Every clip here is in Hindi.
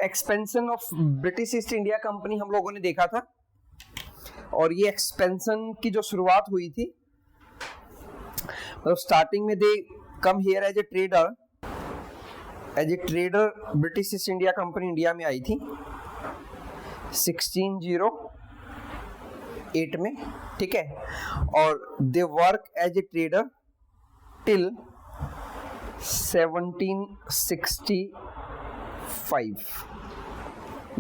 Expansion of British East India company हम लोगों ने देखा था, और ये एक्सपेंशन की जो शुरुआत हुई थी, मतलब स्टार्टिंग में they come here as a trader British East India Company India में आई थी 1608 में, ठीक है, और they work as a trader till 1765।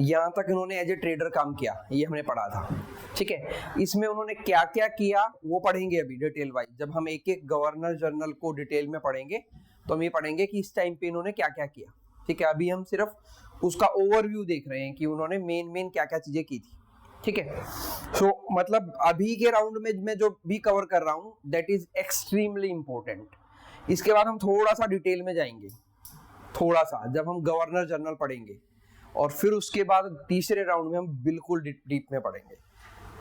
यहां तक इन्होंने एज ए ट्रेडर काम किया, ये हमने पढ़ा था, ठीक है। इसमें उन्होंने क्या क्या किया वो पढ़ेंगे अभी डिटेल वाइज। जब हम एक एक गवर्नर जनरल को डिटेल में पढ़ेंगे तो हम ये पढ़ेंगे कि इस टाइम पे इन्होंने क्या क्या किया, ठीक है। अभी हम सिर्फ उसका ओवरव्यू देख रहे हैं कि उन्होंने मेन क्या क्या चीजें की थी, ठीक है। सो मतलब अभी के राउंड में मैं जो भी कवर कर रहा हूं दैट इज एक्सट्रीमली इंपॉर्टेंट। इसके बाद हम थोड़ा सा डिटेल में जाएंगे, थोड़ा सा, जब हम गवर्नर जनरल पढ़ेंगे, और फिर उसके बाद तीसरे राउंड में हम बिल्कुल डीप में पढ़ेंगे,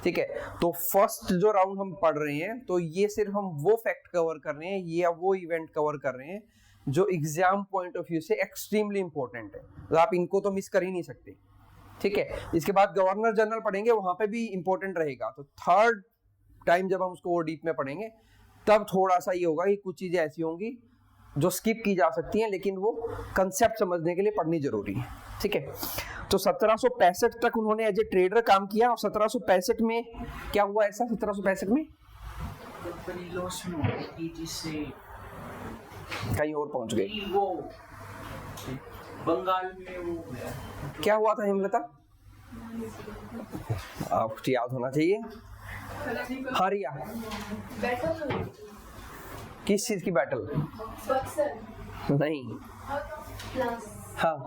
ठीक है। तो फर्स्ट जो राउंड हम पढ़ रहे हैं तो ये सिर्फ हम वो फैक्ट कवर कर रहे हैं या वो इवेंट कवर कर रहे हैं जो एग्जाम पॉइंट ऑफ व्यू से एक्सट्रीमली इंपॉर्टेंट है, तो आप इनको तो मिस कर ही नहीं सकते, ठीक है। इसके बाद गवर्नर जनरल पढ़ेंगे, वहां पे भी इंपॉर्टेंट रहेगा। तो थर्ड टाइम जब हम उसको और डीप में पढ़ेंगे तब थोड़ा सा ये होगा कि कुछ चीजें ऐसी होंगी जो स्किप की जा सकती हैं, लेकिन वो कंसेप्ट समझने के लिए पढ़नी जरूरी है, ठीक है। तो 1765 तक उन्होंने एज ए ट्रेडर काम किया, और 1765 में क्या हुआ ऐसा 1765 में कंपनी लॉस में हो गई जिससे कहीं और पहुंच गए, वो बंगाल में वो क्या हुआ था हेमलता, आपको याद होना चाहिए। हारिया किस चीज की बैटल, नहीं, हाँ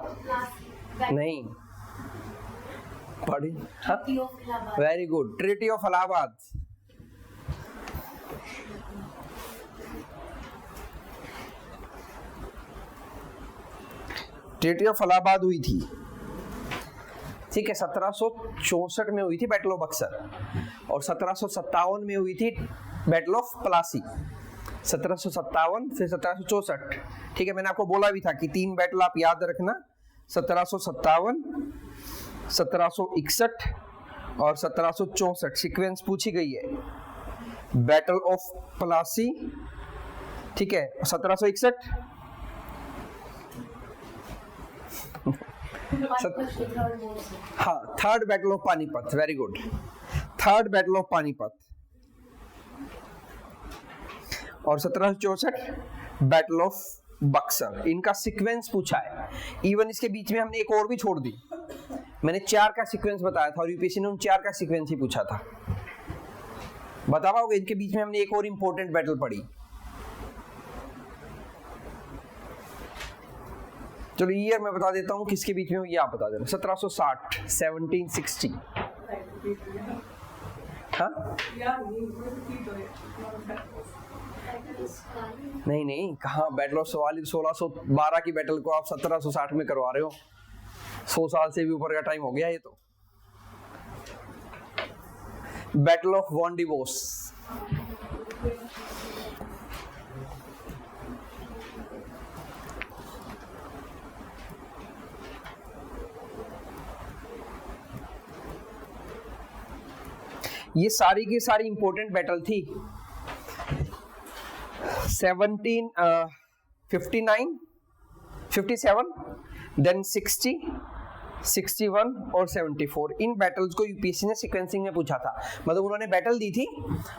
नहीं पढ़ी, हाँ very good, treaty of Allahabad. Treaty of Allahabad हुई थी, ठीक है, 1764 में हुई थी बैटल ऑफ बक्सर, और 1757 में हुई थी बैटल ऑफ प्लासी। 1757 फिर 1764, ठीक है। मैंने आपको बोला भी था कि 3 बैटल आप याद रखना, 1757, 1761 और 1764 सीक्वेंस पूछी गई है। बैटल ऑफ प्लासी, ठीक है, 1761, हाँ, third battle of Panipat, very good, third battle of Panipat, और 1764 बैटल ऑफ बक्सर। इनका सीक्वेंस पूछा है, इवन इसके बीच में हमने एक और भी छोड़ दी, मैंने 4 का सीक्वेंस बताया था और यूपीएससी ने उन 4 का सीक्वेंस ही पूछा था। बता पाओगे इनके बीच में हमने एक और इंपॉर्टेंट बैटल पढ़ी, चलो ईयर मैं बता देता हूं किसके बीच में, ये आप बता देना। 1760, 1760, हाँ नहीं कहाँ, बैटल ऑफ 1612 की बैटल को आप 1760 में करवा रहे हो, 100 साल से भी ऊपर का टाइम हो गया ये तो। बैटल ऑफ वॉन्डिवोस, ये सारी की सारी इंपॉर्टेंट बैटल थी। 1759, 57, देन 60, 61 और 74, इन बैटल्स को यूपीएससी ने सीक्वेंसिंग में पूछा था। मतलब उन्होंने बैटल दी थी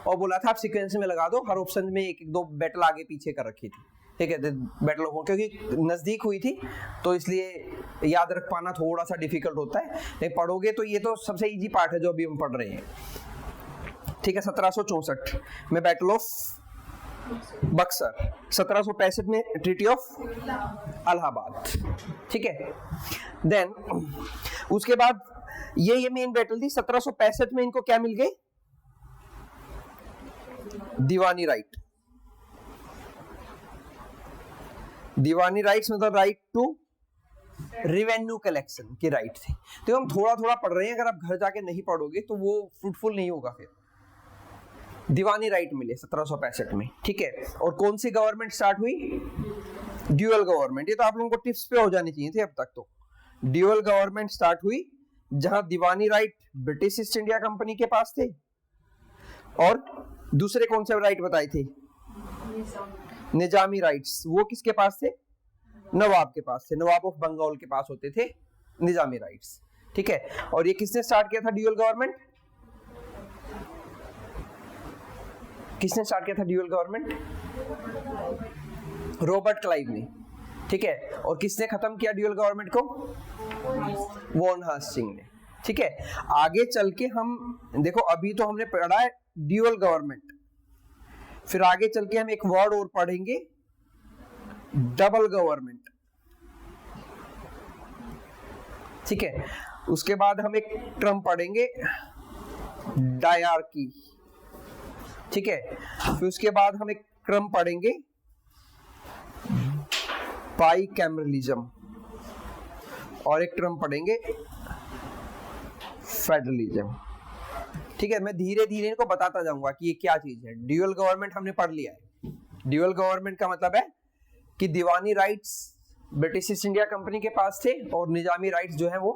और बोला था आप सीक्वेंस में लगा दो, हर ऑप्शन में एक एक दो बैटल आगे पीछे कर रखी थी, ठीक है। बैटल ऑफ, क्योंकि नजदीक हुई थी तो इसलिए याद रख पाना थोड़ा सा डिफिकल्ट होता है, नहीं पढ़ोगे तो ये तो सबसे इजी पार्ट है जो अभी हम पढ़ रहे हैं, ठीक है। 1764 में बैटल ऑफ बक्सर, 1765 में ट्रीटी ऑफ इलाहाबाद, ठीक है। देन उसके बाद ये मेन बैटल थी। 1765 में इनको क्या मिल गए, दीवानी राइट। दीवानी राइट्स मतलब राइट टू रिवेन्यू कलेक्शन की राइट थी। तो हम थोड़ा थोड़ा पढ़ रहे हैं, अगर आप घर जाके नहीं पढ़ोगे तो वो फ्रूटफुल नहीं होगा। फिर दीवानी राइट मिले 1765 में, ठीक है। और कौन सी गवर्नमेंट स्टार्ट हुई, ड्यूअल गवर्नमेंट। ये तो आप लोगों को टिप्स पे हो जानी चाहिए थी अब तक तो, ड्यूअल गवर्नमेंट स्टार्ट हुई जहां diwani right British East India Company के पास थे, और दूसरे कौन से राइट बताए थे? निजामी राइट्स, वो किसके पास थे? नवाब के पास थे, नवाब ऑफ बंगाल के पास होते थे निजामी राइट्स। ठीक है, और ये किसने स्टार्ट किया था ड्यूअल गवर्नमेंट? किसने स्टार्ट किया था ड्यूअल गवर्नमेंट? रॉबर्ट क्लाइव ने। ठीक है, और किसने खत्म किया ड्यूअल गवर्नमेंट को? वॉन हास्टिंग ने। ठीक है, आगे चल के हम देखो, अभी तो हमने पढ़ा है ड्यूअल गवर्नमेंट, फिर आगे चल के हम एक वर्ड और पढ़ेंगे, डबल गवर्नमेंट। ठीक है, उसके बाद हम एक टर्म पढ़ेंगे डायरकी। ठीक है, फिर उसके बाद हम एक टर्म पढ़ेंगे बाइकैमरलिज्म, और एक टर्म पढ़ेंगे फेडरलिज्म। ठीक है, मैं धीरे धीरे इनको बताता जाऊंगा कि ये क्या चीज है। ड्यूअल गवर्नमेंट हमने पढ़ लिया है। ड्यूअल गवर्नमेंट का मतलब है कि diwani rights British East India Company के पास थे और निजामी राइट्स जो है वो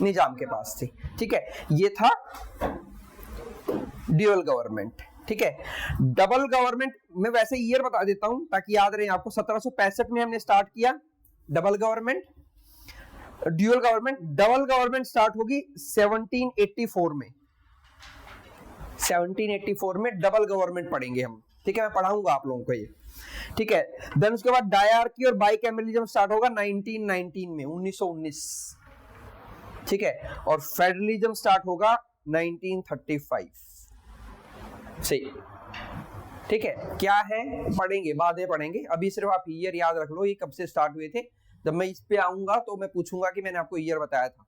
निजाम के पास थे। ठीक है, ये था ड्यूअल गवर्नमेंट। ठीक है, डबल गवर्नमेंट मैं वैसे ईयर बता देता हूं ताकि याद रहे आपको। 1765 में हमने स्टार्ट किया double government, dual government. Double government start होगी 1784 में। 1784 में डबल गवर्नमेंट पढ़ेंगे हम। ठीक है, मैं पढ़ाऊंगा आप लोगों को ये। ठीक है, देन उसके बाद डायरकी और बाइकैमरलिज्म स्टार्ट होगा 1919 में, 1919। ठीक है, और फेडरलिज्म स्टार्ट होगा 1935 से। ठीक है, क्या है पढ़ेंगे, बाद में पढ़ेंगे, अभी सिर्फ आप ईयर याद रख लो, ये कब से स्टार्ट हुए थे। जब मैं इस पे आऊंगा तो मैं पूछूंगा कि मैंने आपको ईयर बताया था।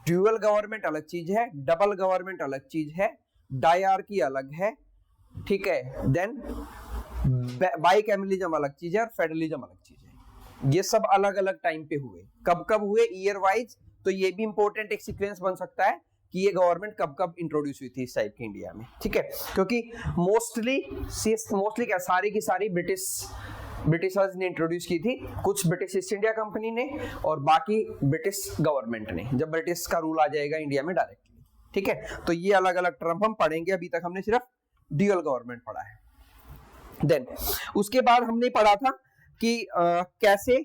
ड्यूअल गवर्नमेंट अलग चीज है, डबल गवर्नमेंट अलग चीज है, डायरकी अलग है। ठीक है, देन बाइकैमरलिज्म अलग चीज है और फेडरलिज्म अलग चीज है। ये सब अलग अलग टाइम पे हुए, कब कब हुए ईयर वाइज, तो ये भी इंपॉर्टेंट एक सीक्वेंस बन सकता है कि ये गवर्नमेंट कब कब इंट्रोड्यूस हुई थी इस टाइप की इंडिया में। ठीक है, क्योंकि मोस्टली क्या सारी की सारी ब्रिटिशर्स ने इंट्रोड्यूस की थी, कुछ ब्रिटिश ईस्ट इंडिया कंपनी ने और बाकी ब्रिटिश गवर्नमेंट ने, जब ब्रिटिश का रूल आ जाएगा इंडिया में डायरेक्टली। ठीक है, तो ये अलग अलग टर्म हम पढ़ेंगे, अभी तक हमने सिर्फ ड्यूअल गवर्नमेंट पढ़ा है। देन उसके बाद हमने पढ़ा था कि कैसे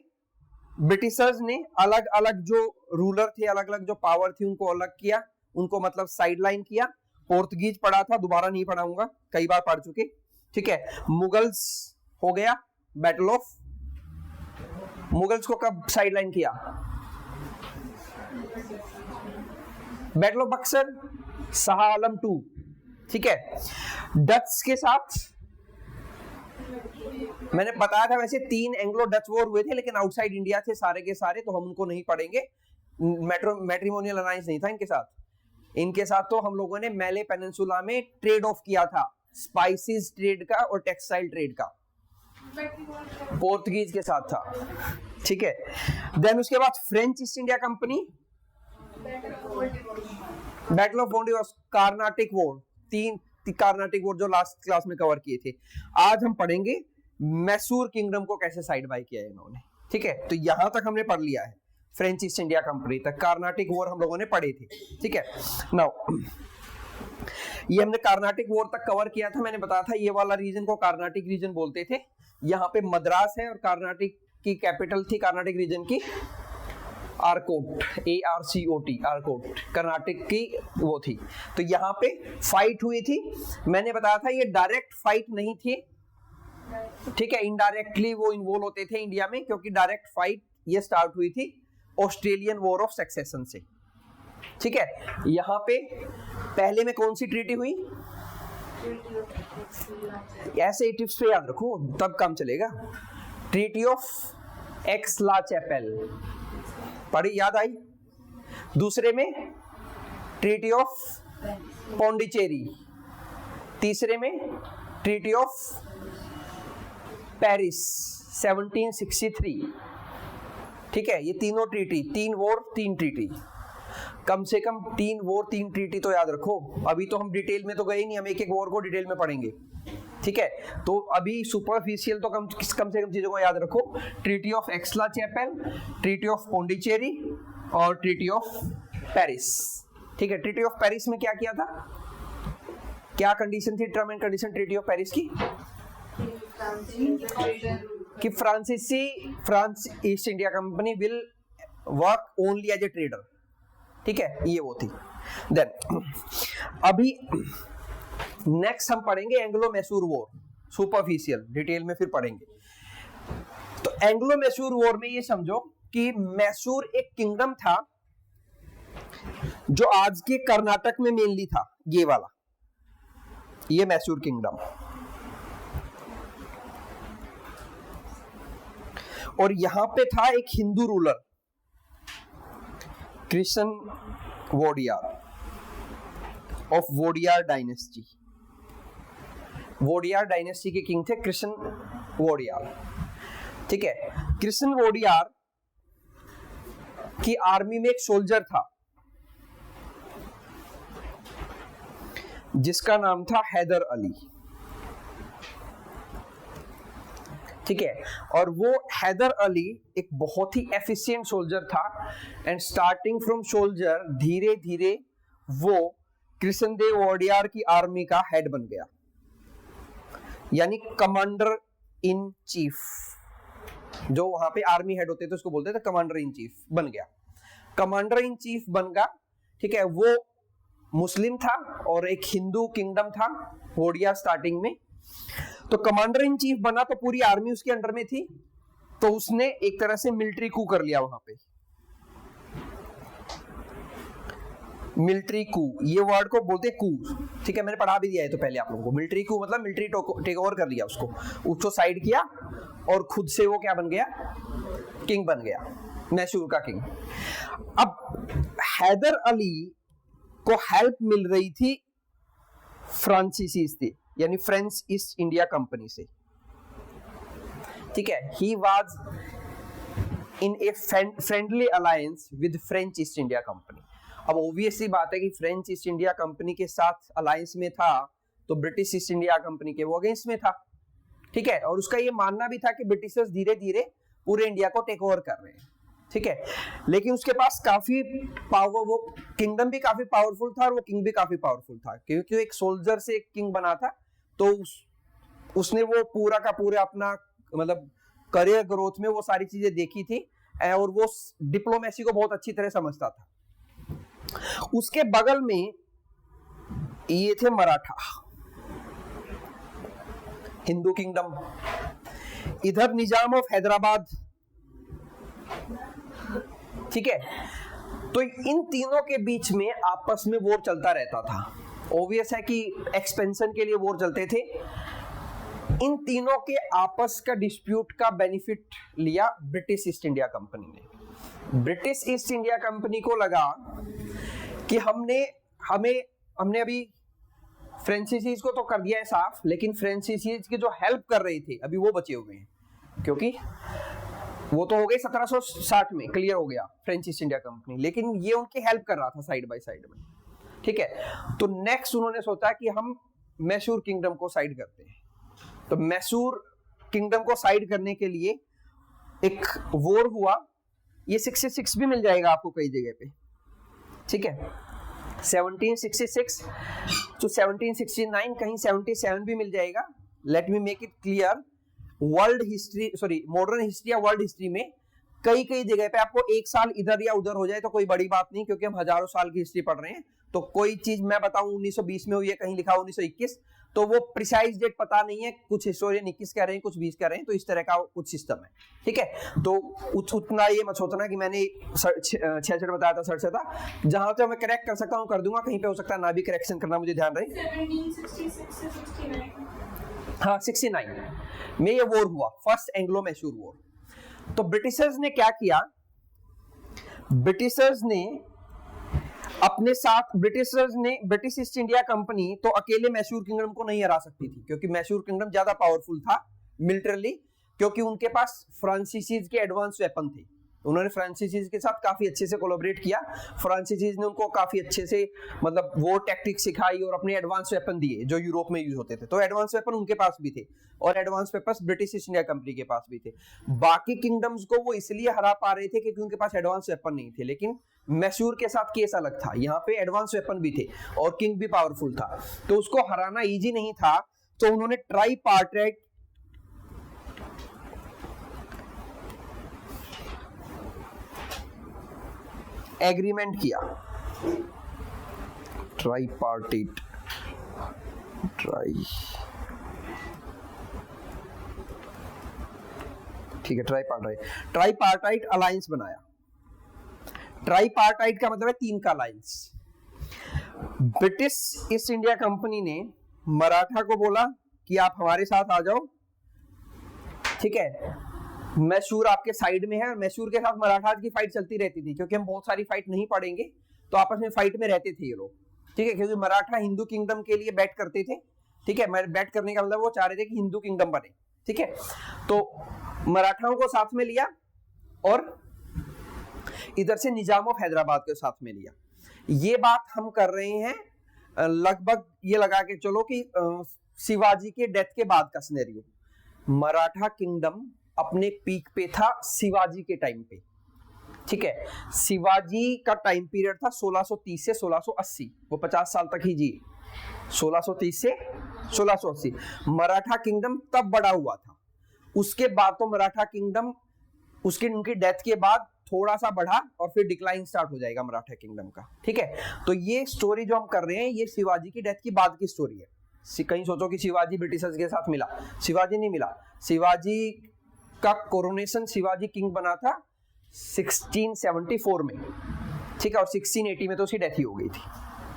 ब्रिटिशर्स ने अलग अलग जो रूलर थे, अलग अलग जो पावर थी, उनको अलग किया, उनको मतलब साइडलाइन किया। पोर्तुगीज पढ़ा था, दोबारा नहीं पढ़ाऊंगा, कई बार पढ़ चुके। ठीक है, मुगल्स हो गया, बैटल ऑफ मुगल्स को कब साइडलाइन किया? Battle of Buxar, Shah Alam 2। ठीक है, डच के साथ मैंने बताया था वैसे 3 एंग्लो डच वॉर हुए थे, लेकिन आउटसाइड इंडिया थे सारे के सारे, तो हम उनको नहीं पढ़ेंगे। मैट्रिमोनियल अलायंस नहीं था इनके साथ। इनके साथ तो हम लोगों ने मैले पेनिनसुला में ट्रेड ऑफ किया था, स्पाइसेस ट्रेड का और टेक्सटाइल ट्रेड का, पोर्तुगीज के साथ था। ठीक है, देन उसके बाद French East India Company, battle of Wandiwash, Carnatic war, 3 Carnatic war जो लास्ट क्लास में कवर किए थे। आज हम पढ़ेंगे मैसूर किंगडम को कैसे साइड बाय किया है इन्होंने। ठीक है, तो यहां तक हमने पढ़ लिया है, फ्रेंच ईस्ट इंडिया कंपनी तक। कार्नाटिक वॉर हम लोगों ने पढ़े थे। ठीक है, नाउ ये हमने कार्नाटिक वॉर तक कवर किया था। मैंने बताया था ये वाला रीजन को कार्नाटिक रीजन बोलते थे। यहाँ पे मद्रास है और कर्नाटक की कैपिटल थी कर्नाटक रीजन की आरकोट, ARCOT, आरकोट कर्नाटक की वो थी। तो यहाँ पे फाइट हुई थी। मैंने बताया था ये डायरेक्ट फाइट नहीं थी, ठीक है, इनडायरेक्टली वो इन्वॉल्व होते थे इंडिया में, क्योंकि डायरेक्ट फाइट ये स्टार्ट हुई थी ऑस्ट्रेलियन वॉर ऑफ सक्सेशन से। ठीक है, यहाँ पे पहले में कौन सी ट्रीटी हुई? ऐसे टिप्स पे याद रखो तब काम चलेगा। ट्रीटी ऑफ एक्स-ला-चैपेल पढ़ी, याद आई। दूसरे में ट्रीटी ऑफ पौंडीचेरी, तीसरे में ट्रीटी ऑफ पेरिस 1763। ठीक है, ये तीनों ट्रीटी, 3 वॉर 3 ट्रीटी, कम से कम 3 वॉर 3 ट्रीटी तो याद रखो। अभी तो हम डिटेल में तो गए नहीं, हम एक एक वॉर को डिटेल में पढ़ेंगे। ठीक है, तो अभी सुपरफिशियल तो कम से कम चीजों को याद रखो, treaty of Aix la Chapelle, treaty of Pondicherry और ट्रीटी ऑफ पेरिस। ठीक है, ट्रीटी ऑफ पेरिस में क्या किया था, क्या कंडीशन थी, term and condition treaty of Paris की, कि France East India Company will work only as a trader. ठीक है, ये वो थी। देन अभी नेक्स्ट हम पढ़ेंगे Anglo Mysore war, superficial detail में फिर पढ़ेंगे। तो एंग्लो मैसूर वॉर में ये समझो कि मैसूर एक किंगडम था जो आज के कर्नाटक में मेनली था, ये वाला, ये मैसूर किंगडम। और यहां पे था एक Hindu ruler Krishna Wodeyar of Wodeyar dynasty. Wodeyar dynasty के किंग थे कृष्ण वोडियार। ठीक है, कृष्ण वोडियार की आर्मी में एक सोल्जर था जिसका नाम था हैदर अली। ठीक है, और वो हैदर अली एक बहुत ही एफिशिएंट सोल्जर था एंड स्टार्टिंग फ्रॉम सोल्जर धीरे धीरे वो कृष्णदेव वोडियार की आर्मी का हेड बन गया, यानी कमांडर इन चीफ। जो वहां पे आर्मी हेड होते थे उसको बोलते थे कमांडर इन चीफ, बन गया, कमांडर इन चीफ बन गया। ठीक है, वो मुस्लिम था और एक हिंदू किंगडम था वोडियार स्टार्टिंग में। तो कमांडर इन चीफ बना तो पूरी आर्मी उसके अंडर में थी, तो उसने एक तरह से मिलिट्री कू कर लिया वहां पे। मिलिट्री कू, ये वर्ड को बोलते कू। ठीक है, मैंने पढ़ा भी दिया है तो पहले आप लोगों को। मिलिट्री कू मतलब मिलिट्री टेक ओवर कर लिया, उसको साइड किया और खुद से वो क्या बन गया, किंग बन गया, मैसूर का किंग। अब हैदर अली को हेल्प मिल रही थी फ्रांसीसी से, यानी फ्रेंच ईस्ट इंडिया कंपनी से। ठीक है, he was in a friendly alliance with French East India company. अब ऑब्वियसली बात है कि फ्रेंच ईस्ट इंडिया कंपनी के साथ अलायंस में था तो ब्रिटिश ईस्ट इंडिया कंपनी के वो अगेंस्ट में था। ठीक है, और उसका ये मानना भी था कि ब्रिटिशर्स धीरे धीरे पूरे इंडिया को टेक ओवर कर रहे हैं। ठीक है, लेकिन उसके पास काफी पावर, वो किंगडम भी काफी पावरफुल था और वो किंग भी काफी पावरफुल था, क्योंकि एक सोल्जर से एक किंग बना था। तो उसने वो पूरा का पूरा अपना मतलब करियर ग्रोथ में वो सारी चीजें देखी थी और वो डिप्लोमेसी को बहुत अच्छी तरह समझता था। उसके बगल में ये थे मराठा, हिंदू किंगडम, इधर निजाम ऑफ हैदराबाद। ठीक है, तो इन तीनों के बीच में आपस में वॉर चलता रहता था। ऑब्वियस है कि एक्सपेंशन के लिए वॉर चलते थे। इन तीनों के आपस का डिस्प्यूट का बेनिफिट लिया ब्रिटिश ईस्ट इंडिया कंपनी ने। ब्रिटिश ईस्ट इंडिया कंपनी को लगा कि हमने अभी फ्रेंचाइजीज को तो कर दिया है साफ, लेकिन फ्रेंचाइजीज की जो हेल्प कर रही थी अभी वो बचे हुए हैं, क्योंकि वो तो हो गई 1760 में क्लियर हो गया फ्रेंच ईस्ट इंडिया कंपनी, लेकिन ये उनकी हेल्प कर रहा था साइड बाय साइड में। ठीक है, तो नेक्स्ट उन्होंने सोचा कि हम मैसूर किंगडम को साइड करते हैं। तो मैसूर किंगडम को साइड करने के लिए एक वॉर हुआ, ये 66 भी मिल जाएगा आपको कई जगह पे। ठीक है, 1766 to 1769, कहीं 77 भी मिल जाएगा। Let me make it clear, world history, sorry modern history या वर्ल्ड हिस्ट्री में कई जगह पे आपको एक साल इधर या उधर हो जाए तो कोई बड़ी बात नहीं, क्योंकि हम हजारों साल की हिस्ट्री पढ़ रहे हैं। तो कोई चीज मैं बताऊं 1920 में हुई है, कहीं लिखा 1921, तो वो प्रिसाइज डेट पता नहीं है, कुछ हिस्टोरियन 21 कह रहे हैं, कुछ 20 कह रहे हैं, तो इस तरह का कुछ सिस्टम है। ठीक है, तो उतना ये मत सोचना कि मैंने 66 बताया था 67 था। जहां तक मैं करेक्ट कर सकता हूं कर दूंगा, कहीं पे हो सकता है ना भी करेक्शन करना, मुझे ध्यान रहे। 1766 से 69। हाँ, 69 में ये वॉर हुआ, फर्स्ट एंग्लो मैसूर वॉर। तो ब्रिटिशर्स ने क्या किया, ब्रिटिश ईस्ट इंडिया कंपनी तो अकेले मैसूर किंगडम को नहीं हरा सकती थी, क्योंकि मैसूर किंगडम ज्यादा पावरफुल था मिलिटरली, क्योंकि उनके पास फ्रांसीसीज के एडवांस वेपन थे। उन्होंने फ्रांसीसीज के साथ काफी अच्छे से कोलैबोरेट किया। फ्रांसीसीज ने उनको काफी अच्छे से मतलब वो टैक्टिक्स सिखाई और अपने एडवांस वेपन दिए जो यूरोप में यूज होते थे। तो एडवांस वेपन उनके पास भी थे और advance weapons British East India Company के पास भी थे। बाकी किंगडम्स को वो इसलिए हरा पा रहे थे क्योंकि उनके पास एडवांस वेपन नहीं थे, लेकिन मैसूर के साथ केस अलग था, यहाँ पे एडवांस वेपन भी थे और किंग भी पावरफुल था, तो उसको हराना इजी नहीं था। तो उन्होंने ट्राईपार्टाइट एग्रीमेंट किया। ट्राईपार्टाइट ठीक है, ट्राईपार्टाइट अलायंस बनाया। ट्राईपार्टाइट का मतलब है 3 का alliance. British East India company ने मराठा को बोला कि आप हमारे साथ आ जाओ, ठीक है, मैसूर आपके साइड में है। और मैसूर के साथ मराठा की फाइट चलती रहती थी क्योंकि हम बहुत सारी फाइट नहीं पढ़ेंगे, तो आपस में फाइट में रहते थे ये लोग, ठीक है, क्योंकि मराठा हिंदू किंगडम के लिए बैट करते थे, ठीक है। बैट करने का मतलब वो चाह रहे थे कि हिंदू किंगडम बने, ठीक है। तो मराठाओं को साथ में लिया और इधर से निजाम ऑफ हैदराबाद के साथ में लिया। ये बात हम कर रहे हैं लगभग ये लगा के चलो कि शिवाजी के डेथ के बाद का सिनेरियो। मराठा किंगडम अपने पीक पे था शिवाजी के टाइम पे, ठीक है। शिवाजी का टाइम पीरियड था 1630 से 1680, वो 50 साल तक ही जी, 1630 से 1680। मराठा किंगडम तब बड़ा हुआ था। उसके बाद तो मराठा किंगडम उनकी डेथ के बाद थोड़ा सा बढ़ा और फिर डिक्लाइन स्टार्ट हो जाएगा मराठा किंगडम का, ठीक है। तो ये स्टोरी जो हम कर रहे हैं ये शिवाजी की डेथ की बाद की स्टोरी है। कहीं सोचो कि शिवाजी ब्रिटिशर्स के साथ मिला, शिवाजी नहीं मिला। शिवाजी का कोरोनेशन, शिवाजी किंग बना था 1674 में, ठीक है, और 1680 में तो उसकी डेथ ही हो गई थी,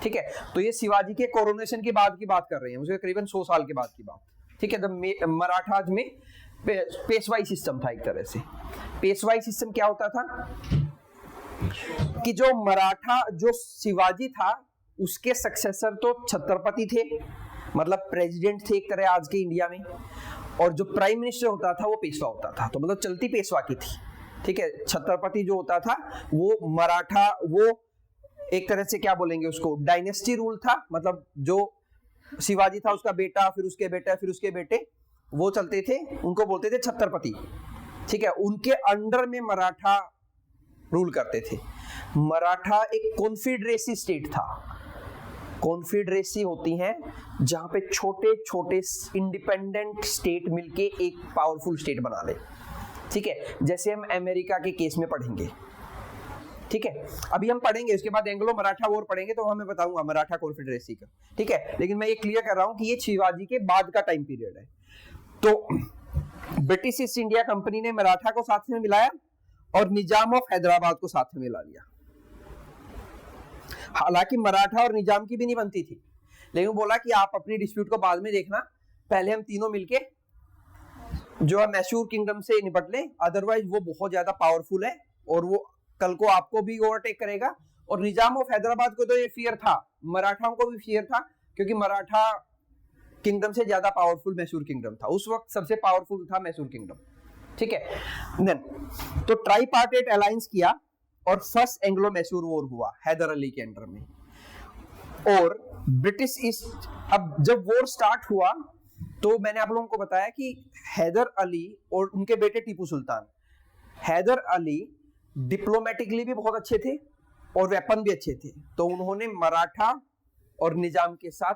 ठीक है। तो ये शिवाजी के कोरोनेशन के बाद की बात कर रहे हैं, उसके करीबन 100 साल के बाद की बात, ठीक है। तो मराठाज में पेशवाई सिस्टम था एक तरह से। पेशवाई सिस्टम क्या होता था कि जो शिवाजी था उसके सक्सेसर तो छत्रपति थे, मतलब प्रेसिडेंट थे एक तरह आज के इंडिया में, और जो प्राइम मिनिस्टर होता था वो पेशवा होता था, तो मतलब चलती पेशवा की थी, ठीक है। छत्रपति जो होता था वो मराठा, वो एक तरह से क्या बोलेंगे उसको, डायनेस्टी रूल था, मतलब जो शिवाजी था उसका बेटा, फिर उसके बेटा, फिर उसके बेटे, वो चलते थे, उनको बोलते थे छत्रपति, ठीक है। उनके अंडर में मराठा रूल करते थे। मराठा एक कॉन्फेडरेसी स्टेट था। कॉन्फेडरेसी होती हैं जहां पे छोटे छोटे इंडिपेंडेंट स्टेट मिलके एक पावरफुल स्टेट बना ले, ठीक है, जैसे हम अमेरिका के केस में पढ़ेंगे, ठीक है। अभी हम पढ़ेंगे, उसके बाद एंग्लो मराठा वॉर पढ़ेंगे तो हमें बताऊंगा मराठा कॉन्फेडरेसी का, ठीक है। लेकिन मैं ये क्लियर कर रहा हूं कि ये शिवाजी के बाद का टाइम पीरियड है। तो ब्रिटिश ईस्ट इंडिया कंपनी ने मराठा को साथ में मिलाया और निजाम ऑफ हैदराबाद को साथ में मिला लिया। हालांकि मराठा और निजाम की भी नहीं बनती थी, लेकिन बोला कि आप अपनी डिस्प्यूट को बाद में देखना, पहले हम तीनों मिलके जो है मैसूर किंगडम से निपट लें, अदरवाइज वो बहुत ज्यादा पावरफुल है और वो कल को आपको भी ओवरटेक करेगा। और निजाम ऑफ हैदराबाद को तो ये फियर था, मराठाओं को भी फियर था, क्योंकि मराठा किंगडम से ज्यादा पावरफुल मैसूर किंगडम था, उस वक्त सबसे पावरफुल था मैसूर किंगडम, ठीक है। देन तो ट्राईपार्टाइट अलायंस किया और फर्स्ट एंग्लो मैसूर वॉर हुआ हैदर अली के अंडर में। और ब्रिटिश ईस्ट, अब जब वॉर स्टार्ट हुआ तो मैंने आप लोगों को बताया कि हैदर अली और उनके बेटे टीपू सुल्तान, हैदर अली डिप्लोमेटिकली भी बहुत अच्छे थे और वेपन भी अच्छे थे, तो उन्होंने मराठा और निजाम के साथ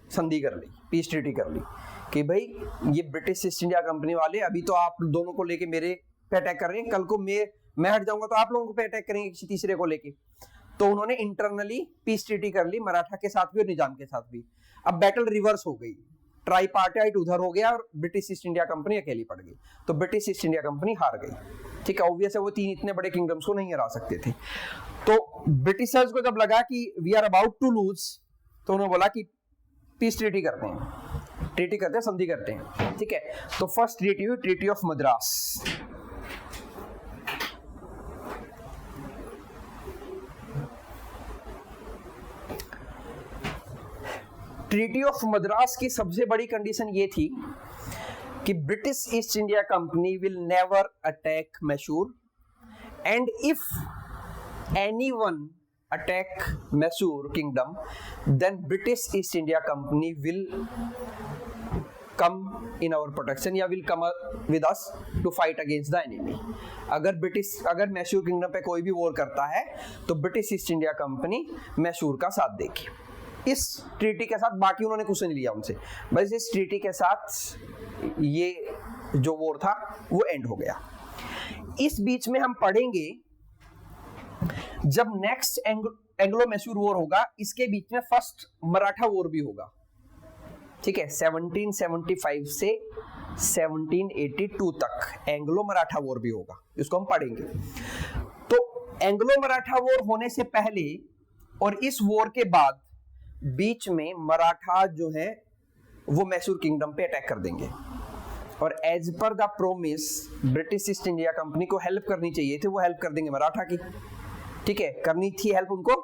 संधि कर ली, पीस ट्रीटी कर ली कि भाई ये ब्रिटिश ईस्ट इंडिया कंपनी वाले अभी तो आप दोनों को लेके मेरे पे अटैक कर रहे हैं, कल को मैं हट जाऊंगा तो आप लोगों को पे अटैक करेंगे किसी तीसरे को लेके। तो उन्होंने इंटरनली पीस ट्रीटी कर ली, मराठा के साथ भी और निजाम के साथ भी। अब बैटल रिवर्स हो गई, ट्राईपार्टाइट उधर हो गया और ब्रिटिश ईस्ट इंडिया कंपनी अकेली पड़ गई, तो ब्रिटिश ईस्ट इंडिया कंपनी हार गई, ठीक है। ऑब्वियस है वो तीन इतने बड़े किंगडम्स को नहीं हरा सकते थे। तो ब्रिटिशर्स को जब लगा कि we are about to lose, तो उन्होंने बोला कि पीस ट्रीटी करते हैं, ट्रीटी करते हैं, संधि करते हैं, ठीक है। तो फर्स्ट ट्रीटी हुई treaty of Madras. Treaty of Madras की सबसे बड़ी कंडीशन ये थी कि British East India Company will never attack Mysore and if anyone attack Mysore kingdom then British East India Company will come in our protection या will come with us to fight against the enemy. अगर मैसूर किंगडम पे कोई भी वॉर करता है तो British East India company Mysore का साथ देगी। इस ट्रीटी के साथ बाकी उन्होंने कुछ नहीं लिया उनसे, बस इस ट्रीटी के साथ ये जो वॉर था वो एंड हो गया। इस बीच में हम पढ़ेंगे जब नेक्स्ट एंग्लो मैसूर वॉर होगा, इसके बीच में फर्स्ट मराठा वॉर भी होगा, ठीक है। 1775 से 1782 तक एंग्लो मराठा वॉर भी होगा, इसको हम पढ़ेंगे। तो एंग्लो मराठा वॉर होने से पहले और इस वॉर के बाद बीच में मराठा जो है वो मैसूर किंगडम पे अटैक कर देंगे, और as per the promise British East India Company को हेल्प करनी चाहिए थी, वो हेल्प कर देंगे मराठा की, ठीक है। करनी थी हेल्प उनको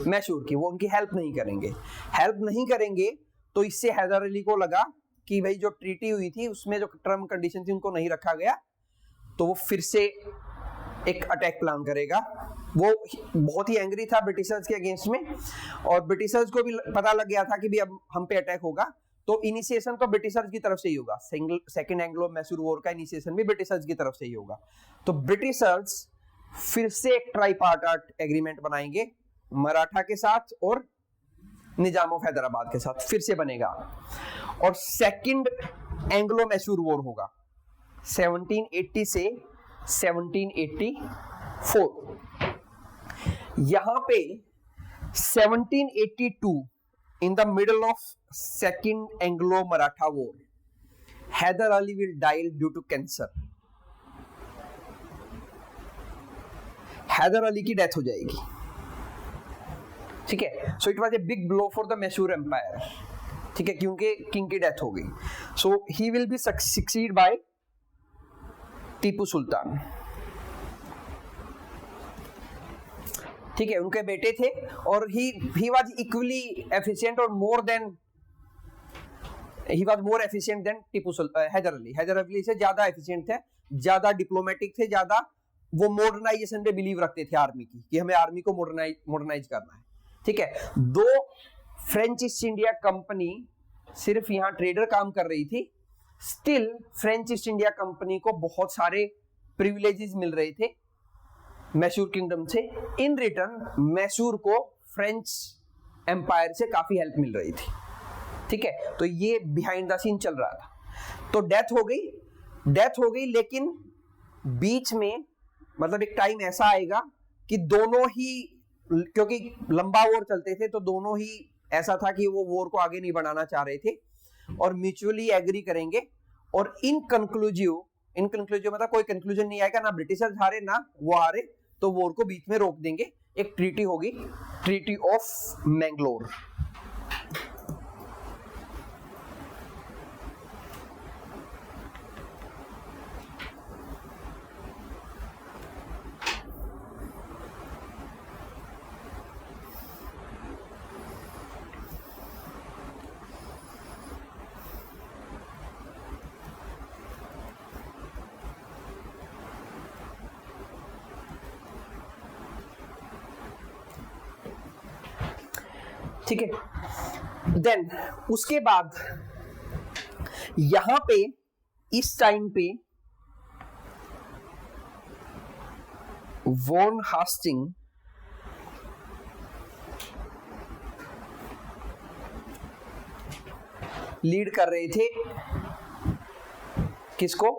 मैसूर की, वो उनकी हेल्प नहीं करेंगे। हेल्प नहीं करेंगे तो इससे हैदर अली को लगा कि भाई जो ट्रीटी हुई थी उसमें जो टर्म कंडीशन थी उनको नहीं रखा गया, तो वो फिर से एक अटैक प्लान करेगा। वो बहुत ही एंग्री था ब्रिटिशर्स के अगेंस्ट में, और ब्रिटिशर्स को भी पता लग गया था कि भी अब हम पे अटैक होगा, तो इनिशिएशन तो ब्रिटिशर्स की तरफ से ही होगा। सेकेंड एंग्लो मैसूर वॉर का इनिशिएशन भी ब्रिटिशर्स की तरफ से ही होगा। तो ब्रिटिशर्स फिर से एक ट्राइपार्टाइट एग्रीमेंट बनाएंगे मराठा के साथ और निजाम ऑफ हैदराबाद के साथ, फिर से बनेगा, और सेकंड एंग्लो मैसूर वॉर होगा 1780 से 1784। यहां पे 1782 in the middle of second Anglo Maratha war Hyder Ali will die due to cancer. Hyder Ali की डेथ हो जाएगी, ठीक है। So it was a big blow for the Mysore empire, ठीक है, क्योंकि किंग की डेथ हो गई। So he will be succeed by Tipu Sultan, ठीक है। उनके बेटे थे और ही वाज इक्वली एफिशिएंट और more efficient than Hyder Ali. Hyder Ali से ज्यादा एफिशिएंट थे, ज्यादा डिप्लोमेटिक थे, ज्यादा वो मॉडर्नाइजेशन पे बिलीव रखते थे आर्मी की, कि हमें आर्मी को मॉडर्नाइज करना है, ठीक है। दो फ्रेंच ईस्ट इंडिया कंपनी सिर्फ यहाँ ट्रेडर काम कर रही थी, still French East India Company को बहुत सारे प्रिविलेजेस मिल रहे थे मैसूर किंगडम से। इन रिटर्न मैसूर को फ्रेंच एम्पायर से काफी हेल्प मिल रही थी, ठीक है। तो ये बिहाइंड द सीन चल रहा था। तो डेथ हो गई, लेकिन बीच में मतलब एक टाइम ऐसा आएगा कि दोनों ही, क्योंकि लंबा वॉर चलते थे तो दोनों ही ऐसा था कि वो वॉर को आगे नहीं बढ़ाना चाह रहे थे और म्यूचुअली एग्री करेंगे, और इन कंक्लूजिव मतलब कोई कंक्लूजन नहीं आएगा, ना ब्रिटिशर्स हारे ना वो हारे, तो वॉर को बीच में रोक देंगे। एक ट्रीटी होगी, ट्रीटी ऑफ मैंगलोर। ठीक है। देन उसके बाद यहां पे इस टाइम पे वॉन हास्टिंग लीड कर रहे थे किसको?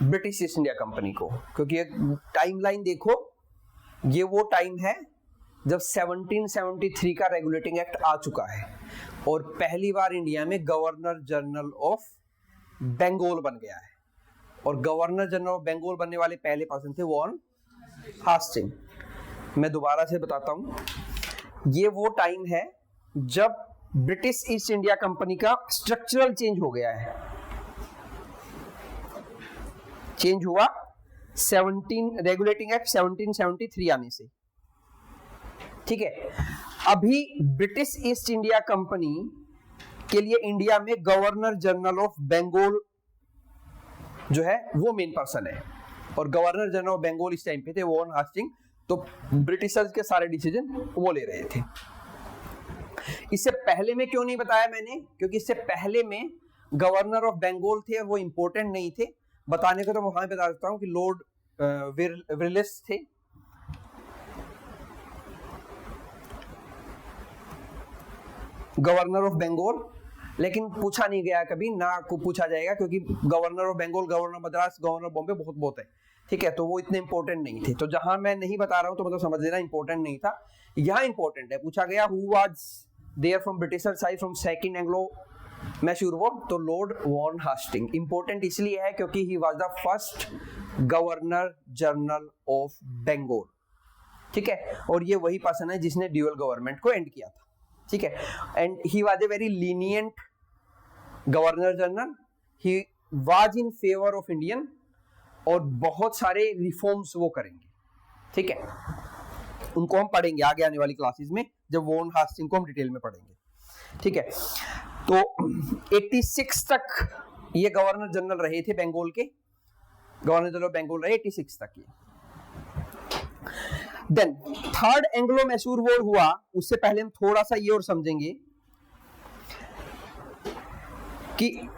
ब्रिटिश ईस्ट इंडिया कंपनी को। क्योंकि एक टाइमलाइन देखो, ये वो टाइम है जब 1773 का रेगुलेटिंग एक्ट आ चुका है और पहली बार इंडिया में गवर्नर जनरल ऑफ बंगाल बन गया है, और गवर्नर जनरल ऑफ बंगाल बनने वाले पहले पर्सन थे वॉन हास्टिंग। मैं दोबारा से बताता हूं, ये वो टाइम है जब ब्रिटिश ईस्ट इंडिया कंपनी का स्ट्रक्चरल चेंज हो गया है। चेंज हुआ रेगुलेटिंग एक्ट 1773 आने से, ठीक है। अभी ब्रिटिश ईस्ट इंडिया कंपनी के लिए इंडिया में गवर्नर जनरल ऑफ बंगाल जो है वो मेन पर्सन है, और गवर्नर जनरल ऑफ बंगाल इस टाइम पे थे वॉरेन हास्टिंग, तो ब्रिटिशर्स के सारे डिसीजन वो ले रहे थे। इससे पहले में क्यों नहीं बताया मैंने, क्योंकि इससे पहले में गवर्नर ऑफ बंगाल थे और वो इंपॉर्टेंट नहीं थे। बताने को तो मैं वहां बता देता हूं कि लॉर्ड विरलिस थे, गवर्नर ऑफ बंगाल, लेकिन पूछा नहीं गया कभी, ना को पूछा जाएगा, क्योंकि governor of Bengal, governor Madras, governor Bombay बहुत बहुत है, ठीक है, तो वो इतने इंपॉर्टेंट नहीं थे। तो जहां मैं नहीं बता रहा हूं तो मतलब समझ लेना इंपॉर्टेंट नहीं था। यहाँ इंपॉर्टेंट है, पूछा गया who was there from Britisher side from second Anglo Mysore war, तो लॉर्ड वॉरेन हास्टिंग। इंपॉर्टेंट इसलिए है क्योंकि he was the first governor general of Bengal, ठीक है, और ये वही पर्सन है जिसने ड्यूअल गवर्नमेंट को एंड किया था, ठीक है, and he was a very lenient governor general, he was in favour of Indian, और बहुत सारे रिफॉर्म्स वो करेंगे, ठीक है, उनको हम पढ़ेंगे आगे आने वाली क्लासेस में, जब वॉरेन हास्टिंग को हम डिटेल में पढ़ेंगे, ठीक है। तो 86 तक ये गवर्नर जनरल रहे थे बंगाल के, गवर्नर जनरल बंगाल रहे 86 तक ये। Then third Anglo Mysore war हुआ, उससे पहले हम थोड़ा सा ये और समझेंगे कि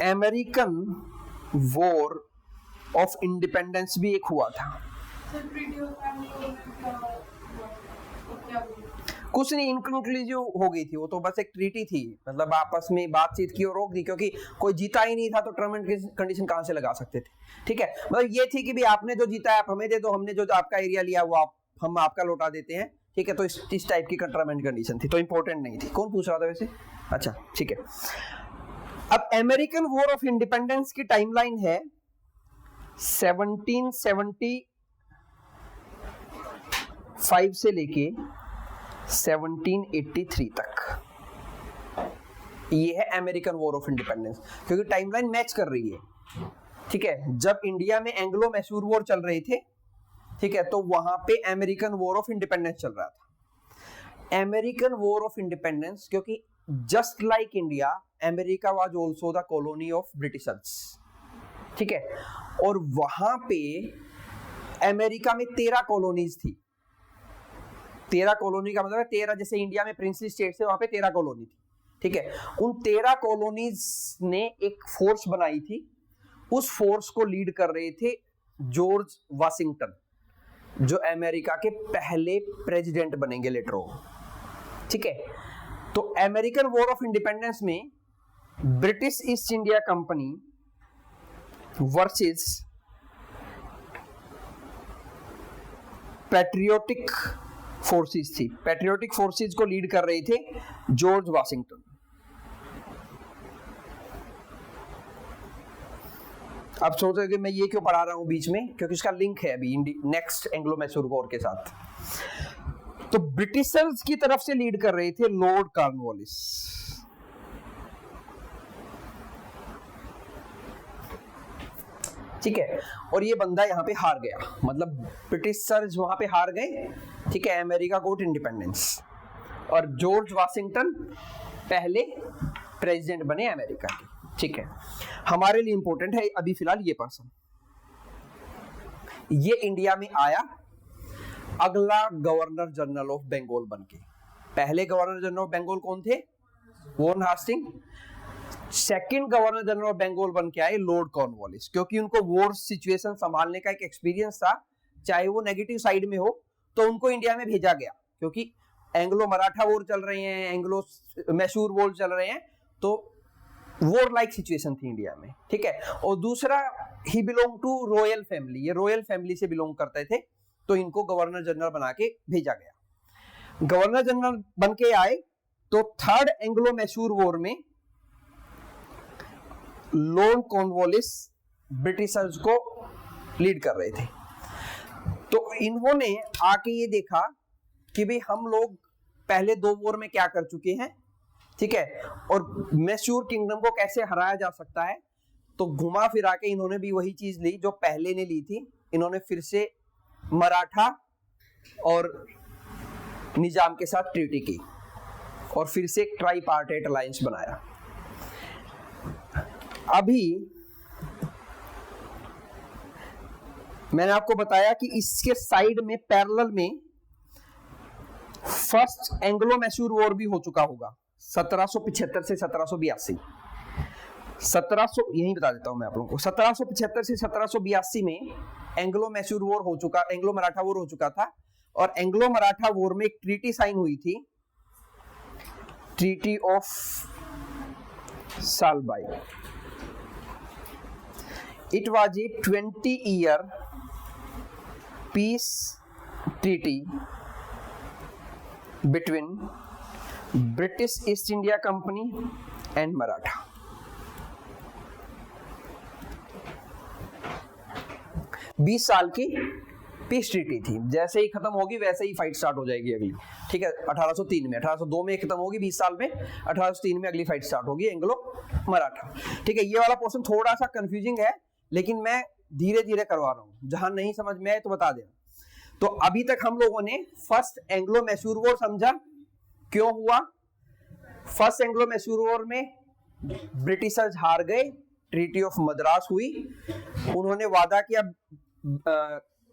अमेरिकन वॉर ऑफ इंडिपेंडेंस भी एक हुआ था। कुछ नहीं, इनकंक्लूसिव हो गई थी वो, तो बस एक ट्रीटी थी, मतलब आपस में बातचीत की और रोक दी, क्योंकि कोई जीता ही नहीं था तो टर्म एंड कंडीशन कहां से लगा सकते थे, ठीक है। मतलब ये थी कि भी आपने जो जीता है आप हमें दे दो, हमने जो आपका एरिया लिया वो हम आपका लौटा देते हैं, ठीक है, तो इस टाइप की टर्म एंड कंडीशन थी, तो इंपॉर्टेंट नहीं थी। कौन पूछ रहा था वैसे? अच्छा, ठीक है। अब अमेरिकन वॉर ऑफ इंडिपेंडेंस की टाइमलाइन है 1775 से लेके 1783 तक, ये है अमेरिकन वॉर ऑफ इंडिपेंडेंस, क्योंकि टाइमलाइन मैच कर रही है, ठीक है। जब इंडिया में एंग्लो मैसूर वॉर चल रहे थे, ठीक है, तो वहां पे अमेरिकन वॉर ऑफ इंडिपेंडेंस चल रहा था। अमेरिकन वॉर ऑफ इंडिपेंडेंस, क्योंकि just like India, America was also the colony of Britishers, ठीक है, और वहां पे अमेरिका में 13 कॉलोनीज थी। 13 कॉलोनी का मतलब है 13, जैसे इंडिया में प्रिंसली स्टेट्स है, वहां पे 13 कॉलोनी थी, ठीक है। उन 13 कॉलोनीज ने एक फोर्स बनाई थी, उस फोर्स को लीड कर रहे थे जॉर्ज वाशिंगटन, जो अमेरिका के पहले प्रेसिडेंट बनेंगे लेटर ऑन, ठीक है। तो अमेरिकन वॉर ऑफ इंडिपेंडेंस में British East India company versus patriotic forces थी। पैट्रियोटिक फोर्सेस को लीड कर रहे थे जॉर्ज वाशिंगटन। अब सोच रहे कि मैं ये क्यों पढ़ा रहा हूं बीच में, क्योंकि इसका लिंक है अभी नेक्स्ट एंग्लो मैसूर वॉर के साथ। तो ब्रिटिशर्स की तरफ से लीड कर रहे थे लॉर्ड कॉर्नवालिस, ठीक है, और ये बंदा यहाँ पे हार गया, मतलब ब्रिटिशर्स वहां पे हार गए, ठीक है, अमेरिका गोट इंडिपेंडेंस, और जॉर्ज वाशिंगटन पहले प्रेसिडेंट बने अमेरिका के, ठीक है। हमारे लिए इंपॉर्टेंट है अभी फिलहाल ये पर्सन, ये इंडिया में आया अगला गवर्नर जनरल ऑफ बंगाल बनके। पहले गवर्नर जनरल ऑफ बंगाल कौन थे? Warren Hastings. Second governor general of Bengal बन के आए लॉर्ड कॉर्नवालिस, क्योंकि उनको वॉर सिचुएशन संभालने का एक एक्सपीरियंस था, चाहे वो नेगेटिव साइड में हो, तो उनको इंडिया में भेजा गया, क्योंकि एंग्लो मराठा वॉर चल रहे हैं, एंग्लो मैसूर वॉर चल रहे हैं, तो वॉर लाइक सिचुएशन थी इंडिया में, ठीक है। और दूसरा, ही बिलोंग टू रॉयल फैमिली, ये रॉयल फैमिली से बिलोंग करते थे, तो इनको गवर्नर जनरल बना के भेजा गया। गवर्नर जनरल बन के आए तो थर्ड एंग्लो मैसूर वॉर में लॉर्ड कॉर्नवालिस ब्रिटिशर्स को लीड कर रहे थे। तो इन्होंने आके ये देखा कि भाई हम लोग पहले 2 वॉर में क्या कर चुके हैं, ठीक है, और मैसूर किंगडम को कैसे हराया जा सकता है। तो घुमा फिरा के इन्होंने भी वही चीज ली जो पहले ने ली थी, इन्होंने फिर से मराठा और निजाम के साथ ट्रीटी की, और फिर से एक ट्राईपार्टाइट अलायंस बनाया। अभी मैंने आपको बताया कि इसके साइड में पैरेलल में फर्स्ट एंग्लो मैसूर वॉर भी हो चुका होगा 1775 से 1782। 1700 यही बता देता हूं मैं आप लोगों को, 1775 से 1782 में एंग्लो मैसूर वॉर हो चुका, एंग्लो मराठा वॉर हो चुका था। और एंग्लो मराठा वॉर में एक ट्रीटी साइन हुई थी, treaty of Salbai. It was A 20-year peace treaty between British East India Company and Maratha। बीस साल की पीस ट्रीटी थी, जैसे ही खत्म होगी वैसे ही फाइट स्टार्ट हो जाएगी अगली, ठीक है। 1803 में, 1802 में खत्म होगी, 20 साल में 1803 में अगली फाइट स्टार्ट होगी एंग्लो मराठा, ठीक है। ये वाला पोर्शन थोड़ा सा कंफ्यूजिंग है, लेकिन मैं धीरे धीरे करवा रहा हूं, जहां नहीं समझ में आए तो बता देना। तो अभी तक हम लोगों ने फर्स्ट एंग्लो मैसूर वॉर समझा, क्यों हुआ। फर्स्ट एंग्लो मैसूर वॉर में ब्रिटिशर्स हार गए, ट्रीटी ऑफ मद्रास हुई, उन्होंने वादा किया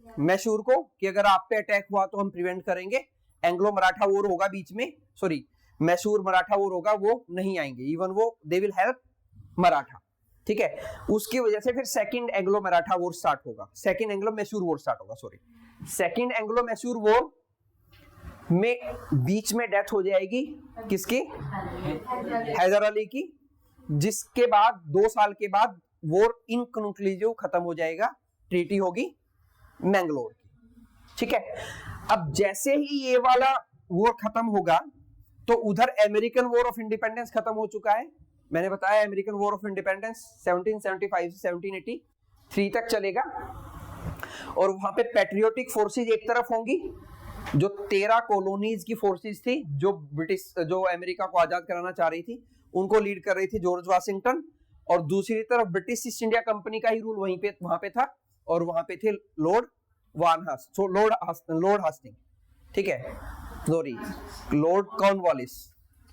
मैसूर को कि अगर आप पे अटैक हुआ तो हम प्रिवेंट करेंगे। एंग्लो मराठा वॉर होगा बीच में, सॉरी मैसूर मराठा वॉर होगा, वो नहीं आएंगे, इवन वो दे विल हेल्प मराठा, ठीक है। उसकी वजह से फिर second Anglo Maratha war start होगा, second Anglo Mysore war start होगा, sorry second Anglo Mysore war में बीच में डेथ हो जाएगी किसकी, हैदर अली की, जिसके बाद 2 साल के बाद वॉर इनकंक्लूसिव खत्म हो जाएगा, ट्रीटी होगी मैंगलोर की, ठीक है। अब जैसे ही ये वाला वॉर खत्म होगा तो उधर अमेरिकन वॉर ऑफ इंडिपेंडेंस खत्म हो चुका है। मैंने बताया अमेरिकन वॉर ऑफ इंडिपेंडेंस 1775 से 1783 तक चलेगा, और वहां पे पैट्रियोटिक फोर्सेस एक तरफ होंगी, जो 13 कॉलोनीज की फोर्सेस थी, जो अमेरिका को आजाद कराना चाह रही थी, उनको लीड कर रही थी जॉर्ज वाशिंगटन, और दूसरी तरफ ब्रिटिश ईस्ट इंडिया कंपनी का ही रूल वहां पे था, और वहां पे थे लॉर्ड हास्टिंग, ठीक है, सॉरी लॉर्ड कॉर्नवालिस,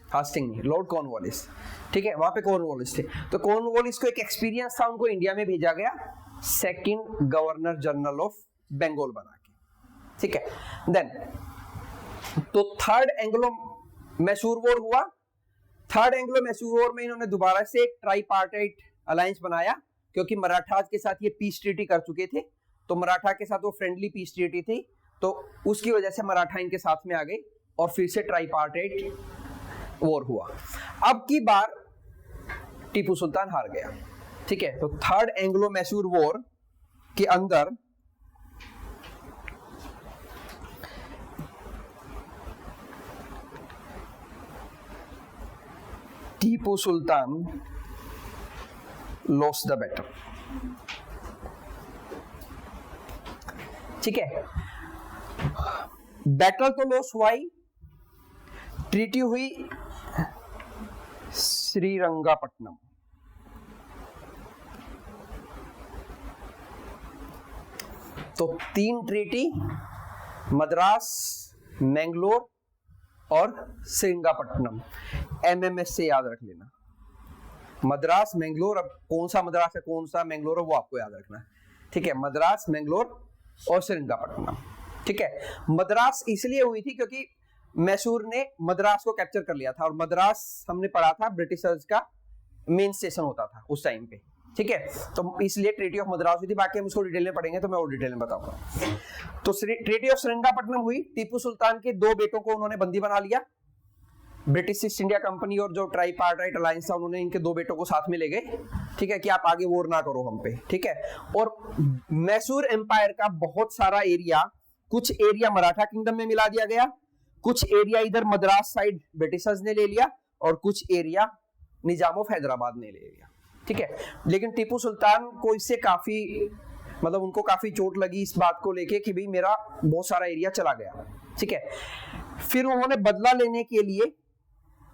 हास्टिंग नहीं, लॉर्ड कॉर्नवालिस, ठीक है, वहां पे कॉर्नवालिस थे। तो कॉर्नवालिस को एक एक्सपीरियंस था, उनको इंडिया में भेजा गया second governor general of Bengal बना के, ठीक है। देन तो थर्ड एंग्लो मैसूर वॉर हुआ। थर्ड एंग्लो मैसूर वॉर में इन्होंने दोबारा से ट्राईपार्टाइट अलायंस बनाया, क्योंकि मराठास के साथ ये पीस ट्रीटी कर चुके थे, तो मराठा के साथ वो फ्रेंडली पीस ट्रीटी थी, तो उसकी वजह से मराठा इनके साथ में आ गए और फिर से ट्राईपार्टाइट वॉर हुआ। अब की बार टीपू सुल्तान हार गया, ठीक है। तो थर्ड एंग्लो मैसूर वॉर के अंदर Tipu Sultan lost the battle, ठीक है। बैटल तो लॉस हुआ ही, ट्रीटी हुई श्रीरंगापट्टनम, तो 3 ट्रीटी, मद्रास, मैंगलोर और श्रीरंगापट्टनम, एमएमएस से याद रख लेना। मद्रास, मैंगलोर, अब कौन सा मद्रास है कौन सा मैंगलोर है वो आपको याद रखना है, ठीक है। मद्रास, मैंगलोर और श्रीरंगापट्टनम, ठीक है। मद्रास इसलिए हुई थी क्योंकि मैसूर ने मद्रास को कैप्चर कर लिया था, और मद्रास हमने पढ़ा था ब्रिटिशर्स का मेन स्टेशन होता था उस टाइम पे, ठीक है। तो इसलिए ट्रीटी ऑफ मद्रास हुई थी, बाकी हम उसको डिटेल में पढ़ेंगे तो मैं और डिटेल में बताऊंगा। तो ट्रीटी ऑफ श्रीरंगापट्टनम हुई, टीपू सुल्तान के 2 बेटों को उन्होंने बंदी बना लिया, ब्रिटिश ईस्ट इंडिया कंपनी और जो ट्राईपार्टाइट अलायंस था उन्होंने इनके 2 बेटों को साथ में ले गए, ठीक है, कि आप आगे वॉर ना करो हम पे, ठीक है। और मैसूर एम्पायर का बहुत सारा एरिया, कुछ एरिया मराठा किंगडम में मिला दिया गया, कुछ एरिया इधर मद्रास साइड ब्रिटिशर्स ने ले लिया, और कुछ एरिया निजाम ऑफ हैदराबाद ने ले लिया, ठीक है। लेकिन टीपू सुल्तान को इससे काफी, मतलब उनको काफी चोट लगी इस बात को लेके कि भाई मेरा बहुत सारा एरिया चला गया, ठीक है। फिर उन्होंने बदला लेने के लिए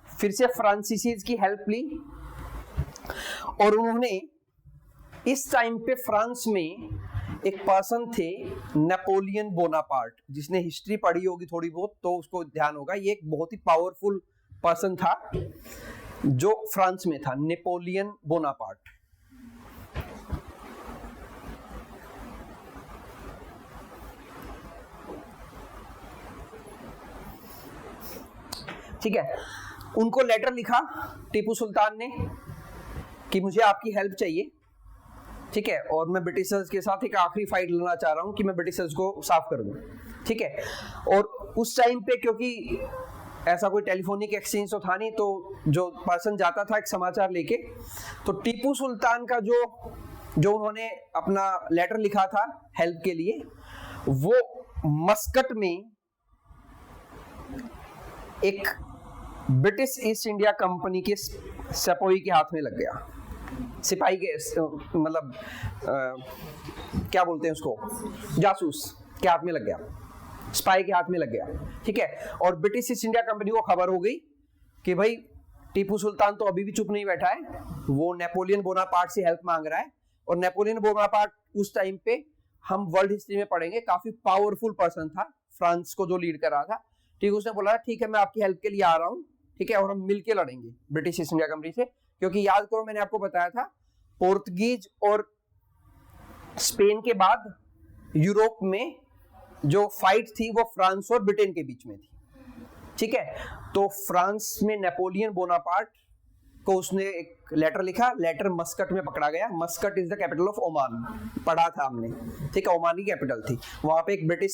फिर से फ्रांसीसीज की हेल्प ली, और उन्होंने इस टाइम पे फ्रांस में एक पर्सन थे नेपोलियन बोनापार्ट, जिसने हिस्ट्री पढ़ी होगी थोड़ी बहुत तो उसको ध्यान होगा, ये एक बहुत ही पावरफुल पर्सन था जो फ्रांस में था, नेपोलियन बोनापार्ट। ठीक है, उनको लेटर लिखा टीपू सुल्तान ने कि मुझे आपकी हेल्प चाहिए, ठीक है, और मैं ब्रिटिशर्स के साथ एक आखिरी फाइट लड़ना चाह रहा हूं कि मैं ब्रिटिशर्स को साफ कर दूं, ठीक है। और उस टाइम पे क्योंकि ऐसा कोई टेलीफोनिक एक्सचेंज तो था नहीं, तो जो पर्सन जाता था एक समाचार लेके, तो टीपू सुल्तान का जो उन्होंने अपना लेटर लिखा था हेल्प के लिए, वो मस्कट में एक ब्रिटिश ईस्ट इंडिया कंपनी के सिपाही के हाथ में लग गया। सिपाही के मतलब क्या बोलते हैं उसको, जासूस के हाथ में लग गया, स्पाई के हाथ में लग गया, ठीक है। और ब्रिटिश ईस्ट इंडिया कंपनी को खबर हो गई कि भाई टीपू सुल्तान तो अभी भी चुप नहीं बैठा है, वो नेपोलियन बोनापार्ट से हेल्प मांग रहा है। और नेपोलियन बोनापार्ट उस टाइम पे हम वर्ल्ड हिस्ट्री में पढ़ेंगे काफी पावरफुल पर्सन था, फ्रांस को जो लीड कर रहा था, ठीक है। उसने बोला ठीक है मैं आपकी हेल्प के लिए आ रहा हूँ, ठीक है, और हम मिलके लड़ेंगे ब्रिटिश ईस्ट इंडिया कंपनी से। क्योंकि याद करो मैंने आपको बताया था पोर्तुगीज और स्पेन के बाद यूरोप में जो फाइट थी वो फ्रांस और ब्रिटेन के बीच में थी, ठीक है। तो फ्रांस में नेपोलियन बोनापार्ट को उसने एक लेटर लिखा, लेटर मस्कट में पकड़ा गया। Muscat is the capital of Oman, पढ़ा था हमने, ठीक है, ओमान की कैपिटल थी। वहां पे एक ब्रिटिश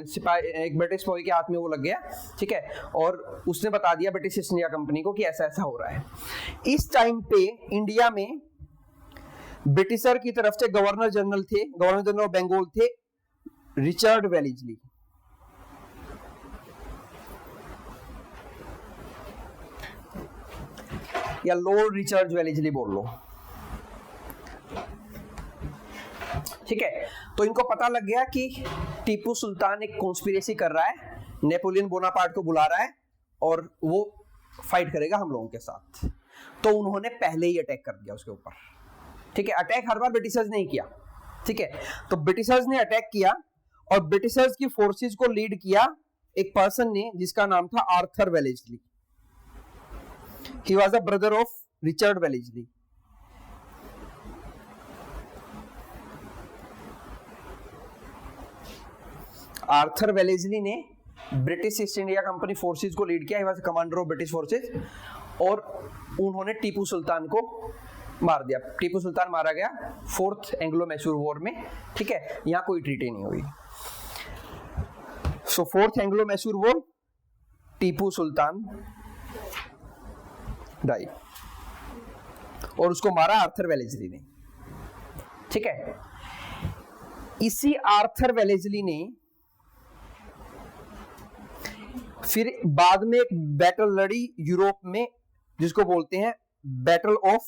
सिपाही के हाथ में वो लग गया, ठीक है, और उसने बता दिया ब्रिटिश ईस्ट इंडिया कंपनी को कि ऐसा ऐसा हो रहा है। इस टाइम पे इंडिया में ब्रिटिशर की तरफ से गवर्नर जनरल ऑफ बंगाल थे रिचर्ड वेलेस्ली, या लॉर्ड रिचर्ड वेलेस्ली बोल लो, ठीक है। तो इनको पता लग गया कि टीपू सुल्तान एक कॉन्स्पिरेसी कर रहा है, नेपोलियन बोनापार्ट को बुला रहा है और वो फाइट करेगा हम लोगों के साथ। तो उन्होंने पहले ही अटैक कर दिया उसके ऊपर, ठीक है। अटैक हर बार ब्रिटिशर्स ने ही किया, ठीक है। तो ब्रिटिशर्स ने अटैक किया और ब्रिटिशर्स की फोर्सेस को लीड किया एक पर्सन ने जिसका नाम था Arthur Wellesley. He was a brother of Richard Wellesley. Arthur Wellesley ने British East India Company forces को लीड किया, he was a commander of British forces, और उन्होंने टीपू सुल्तान को मार दिया। टीपू सुल्तान मारा गया फोर्थ एंग्लो मैसूर वॉर में, ठीक है। यहां कोई ट्रीटी नहीं हुई। So fourth Anglo Mysore war, Tipu Sultan die, और उसको मारा आर्थर वेलेस्ली ने, ठीक है। इसी आर्थर वेलेस्ली ने फिर बाद में एक बैटल लड़ी यूरोप में जिसको बोलते हैं battle of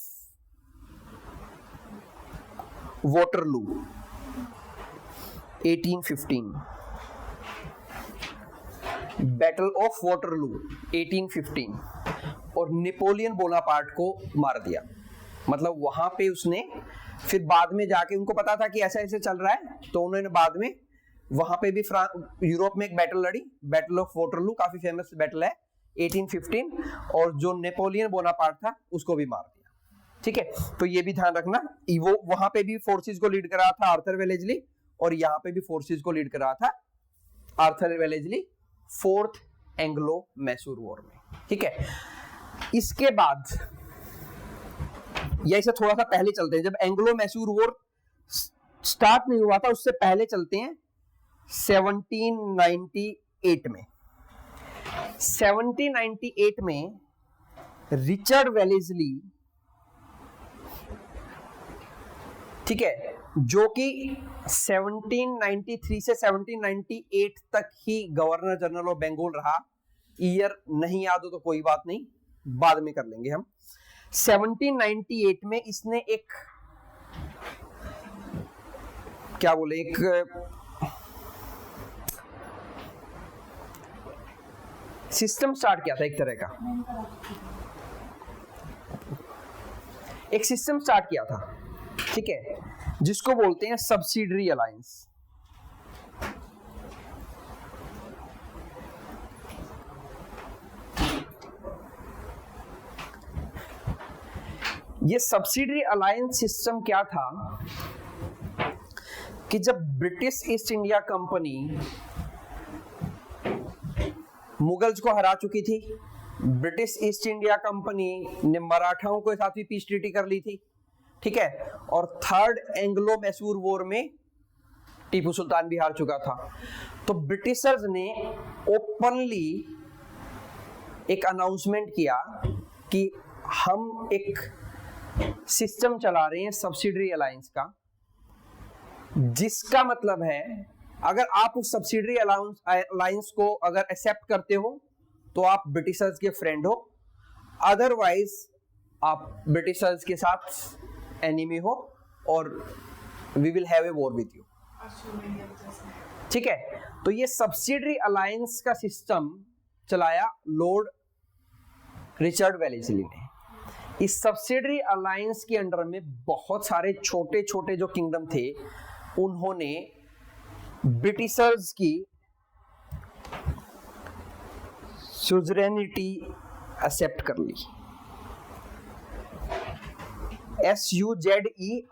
Waterloo 1815। Battle of Waterloo 1815, और नेपोलियन बोनापार्ट को मार दिया। मतलब वहां पे उसने फिर बाद में जाके, उनको पता था कि ऐसा ऐसे चल रहा है, तो उन्होंने बाद में वहां पे भी यूरोप में एक बैटल लड़ी, बैटल ऑफ वाटरलू, काफी फेमस बैटल है 1815, और जो नेपोलियन बोनापार्ट था उसको भी मार दिया, ठीक है। तो ये भी ध्यान रखना, वो वहां पे भी फोर्सेस को लीड कर रहा था आर्थर वेलेस्ली, और यहाँ पे भी फोर्सेस को लीड कर रहा था Arthur Wellesley fourth Anglo Mysore war में, ठीक है। इसके बाद या इसे थोड़ा सा पहले चलते हैं, जब एंग्लो मैसूर वॉर स्टार्ट नहीं हुआ था उससे पहले चलते हैं 1798 में। 1798 में रिचर्ड वेलेस्ली, ठीक है, जो कि 1793 से 1798 तक ही गवर्नर जनरल ऑफ बंगाल रहा। ईयर नहीं याद हो तो कोई बात नहीं, बाद में कर लेंगे हम। 1798 में इसने एक क्या बोले, एक सिस्टम स्टार्ट किया था, एक तरह का एक सिस्टम स्टार्ट किया था, ठीक है, जिसको बोलते हैं सब्सिडरी अलायंस। ये सब्सिडरी अलायंस सिस्टम क्या था कि जब British East India company Mughals को हरा चुकी थी, ब्रिटिश ईस्ट इंडिया कंपनी ने मराठाओं के साथ भी पीस ट्रीटी कर ली थी, ठीक है। और थर्ड एंग्लो मैसूर वॉर में टीपू सुल्तान भी हार चुका था। तो ब्रिटिशर्स ने ओपनली एक अनाउंसमेंट किया कि हम एक सिस्टम चला रहे हैं सब्सिडरी अलायंस का, जिसका मतलब है अगर आप उस सब्सिडरी अलायंस को अगर एक्सेप्ट करते हो तो आप ब्रिटिशर्स के फ्रेंड हो, अदरवाइज आप ब्रिटिशर्स के साथ एनिमी हो और we will have a war with you, ठीक है। तो ये सब्सिडरी अलायंस का सिस्टम चलाया लॉर्ड रिचर्ड वेलेस्ली ने। इस सब्सिडरी अलायंस के अंडर में बहुत सारे छोटे छोटे जो किंगडम थे, उन्होंने ब्रिटिशर्स की सुजरेनिटी एक्सेप्ट कर ली। SUZERAINTY,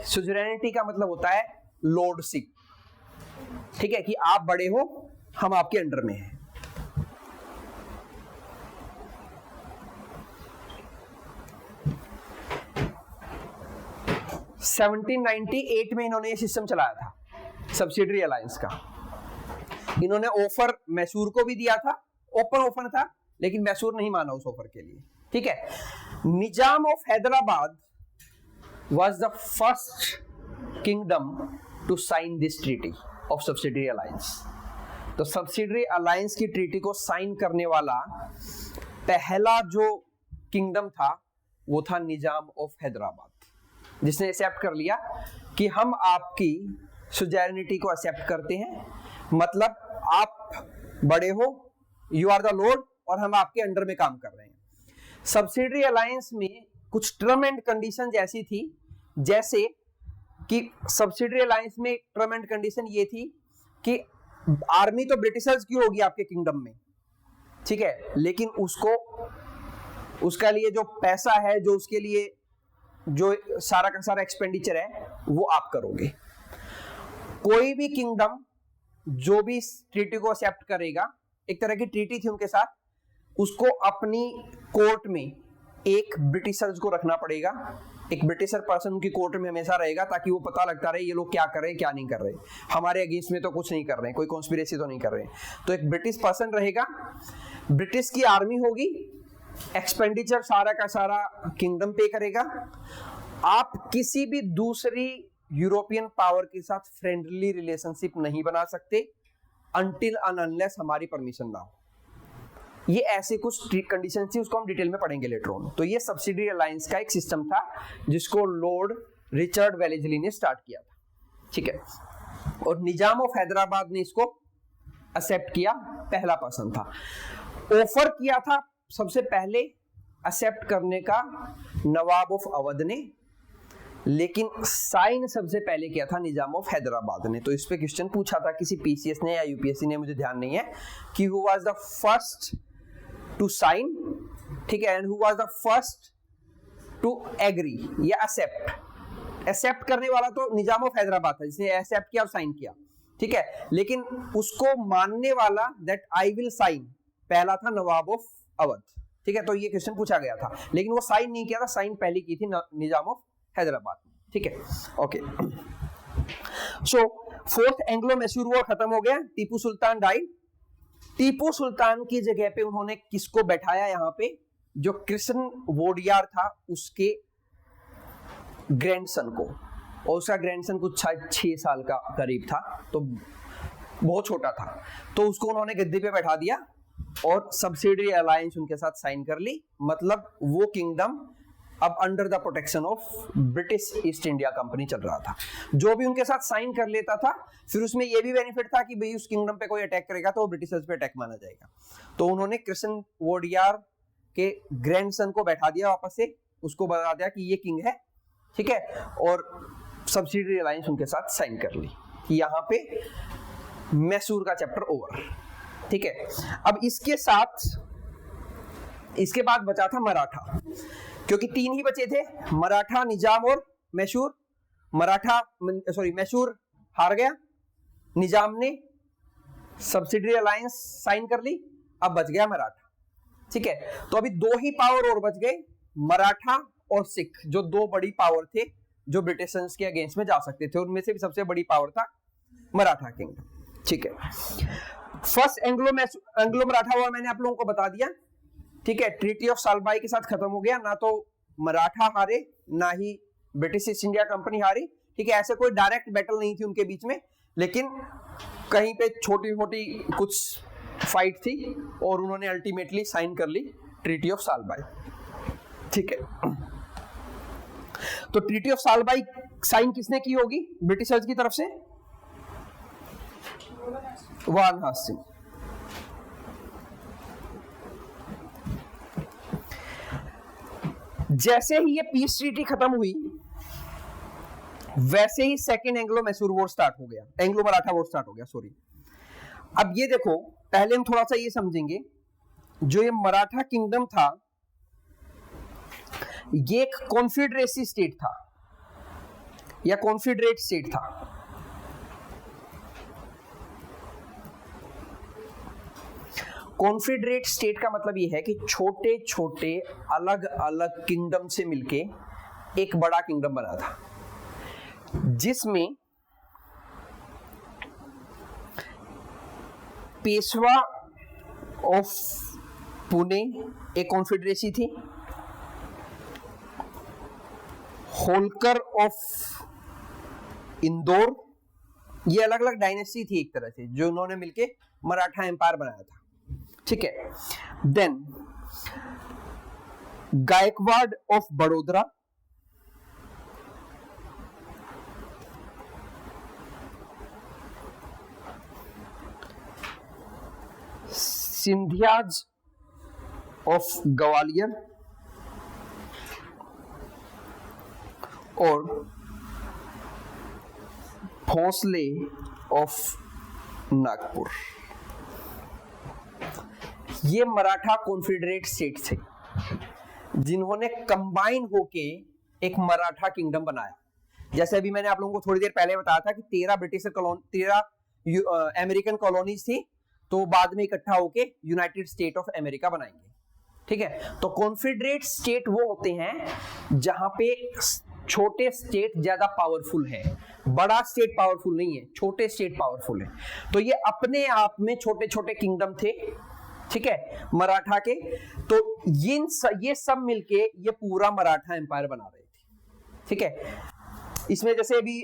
सुजरेनिटी का मतलब होता है लॉर्डशिप, ठीक है, कि आप बड़े हो, हम आपके अंडर में हैं। (1798) में इन्होंने ये सिस्टम चलाया था सब्सिडरी अलायंस का। इन्होंने ऑफर मैसूर को भी दिया था, ओपन ऑफर था, लेकिन मैसूर नहीं माना उस ऑफर के लिए, ठीक है। Nizam of Hyderabad was the first kingdom to sign this treaty of subsidiary alliance। तो सब्सिडरी अलायंस की ट्रीटी को साइन करने वाला पहला जो किंगडम था वो था निजाम ऑफ हैदराबाद, जिसने एक्सेप्ट कर लिया कि हम आपकी सुजैरिनिटी को एक्सेप्ट करते हैं, मतलब आप बड़े हो, यू आर द लॉर्ड, और हम आपके अंडर में काम कर रहे हैं। सब्सिडरी अलायंस में कुछ टर्म एंड कंडीशन ऐसी थी, जैसे कि सब्सिडरी अलायंस में टर्म एंड कंडीशन ये थी कि आर्मी तो ब्रिटिशर्स की होगी आपके किंगडम में, ठीक है, लेकिन उसका लिए जो पैसा है, जो उसके लिए जो सारा का सारा एक्सपेंडिचर है, वो आप करोगे। कोई भी किंगडम जो भी इस ट्रीटी को एक्सेप्ट करेगा, एक तरह की ट्रीटी थी उनके साथ, उसको अपनी कोर्ट में एक ब्रिटिशर्स को रखना पड़ेगा, एक ब्रिटिशर पर्सन उनकी कोर्ट में हमेशा रहेगा, ताकि वो पता लगता रहे ये लोग क्या कर रहे हैं, क्या नहीं कर रहे, हमारे अगेंस्ट में तो कुछ नहीं कर रहे हैं, कोई कॉन्स्पिरेसी तो नहीं कर रहे हैं। तो एक ब्रिटिश पर्सन रहेगा, ब्रिटिश की आर्मी होगी, एक्सपेंडिचर सारा का सारा किंगडम पे करेगा। आप किसी भी दूसरी यूरोपियन पावर के साथ फ्रेंडली रिलेशनशिप नहीं बना सकते अनटिल अनलेस हमारी परमिशन ना हो। ये ऐसे कुछ कंडीशन थी, उसको हम डिटेल में पढ़ेंगे लेटर ऑन। तो ये सब्सिडरी अलायंस का एक सिस्टम था जिसको लॉर्ड रिचर्ड वेलेस्ली ने स्टार्ट किया था, ठीक है। और निजाम ऑफ हैदराबाद ने इसको एक्सेप्ट किया, पहला पर्सन था। ऑफर किया था सबसे पहले एक्सेप्ट करने का नवाब ऑफ अवध ने, लेकिन साइन सबसे पहले किया था निजाम ऑफ हैदराबाद ने। तो इस पे क्वेश्चन पूछा था किसी पीसीएस ने या यूपीएससी ने, मुझे ध्यान नहीं है, कि who was the first to sign, ठीक है, and who was the first to agree या एक्सेप्ट। एक्सेप्ट करने वाला तो निजाम ऑफ हैदराबाद था, जिसने एक्सेप्ट किया और साइन किया, ठीक है, लेकिन उसको मानने वाला दैट आई विल साइन पहला था नवाब ऑफ अवध, ठीक है। तो ये क्वेश्चन पूछा गया था, लेकिन वो साइन नहीं किया था, साइन पहले की थी निजाम ऑफ हैदराबाद, ठीक है, ओके। सो फोर्थ एंग्लो मैसूर वॉर खत्म हो गया, टीपू सुल्तान डाइड। टीपू सुल्तान की जगह पे उन्होंने किसको बैठाया यहाँ पे, जो कृष्ण वोडियार था उसके ग्रैंडसन को, और उसका ग्रैंडसन कुछ 6 साल का करीब था, तो बहुत छोटा था, तो उसको उन्होंने गद्दी पे बैठा दिया और सब्सिडरी अलायंस उनके साथ साइन कर ली। मतलब वो किंगडम अब under the protection of British East India company चल रहा था। जो भी उनके साथ साइन कर लेता था, फिर उसमें ये भी बेनिफिट था कि भाई उस किंगडम पे कोई अटैक करेगा तो वो ब्रिटिशर्स पे अटैक माना जाएगा। तो उन्होंने कृष्ण वोडियार के ग्रैंडसन को बैठा दिया वापस से, उसको बता दिया कि ये किंग है, ठीक है, और सब्सिडरी अलायंस उनके साथ साइन कर ली कि यहाँ पे मैसूर का चैप्टर ओवर, ठीक है। अब इसके साथ इसके बाद बचा था मराठा, क्योंकि 3 ही बचे थे, मराठा, निजाम और मैसूर। मैसूर हार गया, निजाम ने सब्सिडरी अलायंस साइन कर ली, अब बच गया मराठा। ठीक है, तो अभी दो ही पावर और बच गए, मराठा और सिख, जो दो बड़ी पावर थे जो ब्रिटिशर्स के अगेंस्ट में जा सकते थे। उनमें से भी सबसे बड़ी पावर था मराठा किंगडम। ठीक है, फर्स्ट एंग्लो मराठा वॉर मैंने आप लोगों को बता दिया। ठीक है, ट्रीटी ऑफ सालबाई के साथ खत्म हो गया, ना तो मराठा हारे ना ही ब्रिटिश ईस्ट इंडिया कंपनी हारी। ठीक है, ऐसे कोई डायरेक्ट बैटल नहीं थी उनके बीच में, लेकिन कहीं पे छोटी मोटी कुछ फाइट थी और उन्होंने अल्टीमेटली साइन कर ली ट्रीटी ऑफ सालबाई। ठीक है, तो ट्रीटी ऑफ सालबाई साइन किसने की होगी ब्रिटिशर्स की तरफ से? Warren Hastings. जैसे ही ये पीस ट्रीटी खत्म हुई, वैसे ही second Anglo Mysore war start हो गया, एंग्लो मराठा वॉर स्टार्ट हो गया, सॉरी। अब ये देखो, पहले हम थोड़ा सा ये समझेंगे, जो ये मराठा किंगडम था ये एक कॉन्फेडरेसी स्टेट था या कॉन्फेडरेट स्टेट था। कॉन्फेडरेट स्टेट का मतलब ये है कि छोटे छोटे अलग अलग किंगडम से मिलके एक बड़ा किंगडम बना था, जिसमें पेशवा ऑफ पुणे एक कॉन्फेडरेसी थी, होलकर ऑफ इंदौर, ये अलग अलग डायनेस्टी थी एक तरह से, जो उन्होंने मिलके मराठा एम्पायर बनाया था। ठीक है, then Gaekwad of Vadodara, Scindias of Gwalior और भोसले ऑफ नागपुर। ये मराठा कॉन्फेडरेट स्टेट थे जिन्होंने कंबाइन होके एक मराठा किंगडम बनाया। जैसे अभी मैंने आप लोगों को थोड़ी देर पहले बताया था कि 13 अमेरिकन कॉलोनीज थी, तो बाद में इकट्ठा होके यूनाइटेड स्टेट ऑफ अमेरिका बनाएंगे। ठीक है, तो कॉन्फेडरेट स्टेट वो होते हैं जहां पे छोटे स्टेट ज्यादा पावरफुल है, बड़ा स्टेट पावरफुल नहीं है, छोटे स्टेट पावरफुल है। तो ये अपने आप में छोटे छोटे किंगडम थे। ठीक है, मराठा के, तो ये सब मिलके ये पूरा मराठा एम्पायर बना रहे थे। ठीक है, इसमें जैसे अभी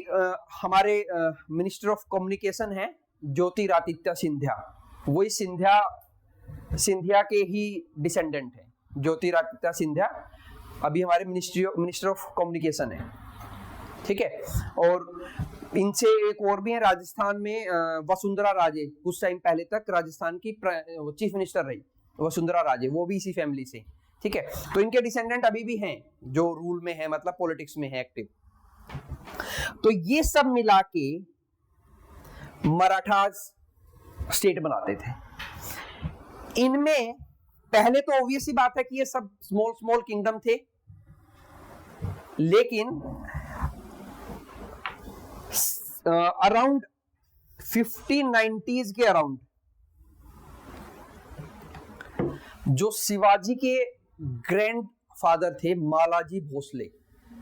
हमारे मिनिस्टर ऑफ कम्युनिकेशन है ज्योतिरादित्य सिंधिया, वही सिंधिया के ही डिसेंडेंट है। ज्योतिरादित्य सिंधिया अभी हमारे मिनिस्टर ऑफ कम्युनिकेशन है। ठीक है, और इनसे एक और भी है राजस्थान में, वसुंधरा राजे, कुछ टाइम पहले तक राजस्थान की चीफ मिनिस्टर रही वसुंधरा राजे, वो भी इसी फैमिली से। ठीक है, तो इनके डिसेंडेंट अभी भी हैं जो रूल में है, मतलब पॉलिटिक्स में है एक्टिव। तो ये सब मिला के मराठा स्टेट बनाते थे। इनमें पहले तो ऑब्वियस ही बात है कि ये सब स्मॉल स्मॉल किंगडम थे, लेकिन अराउंड 1590s के अराउंड जो शिवाजी के ग्रैंड फादर थे मालाजी भोसले,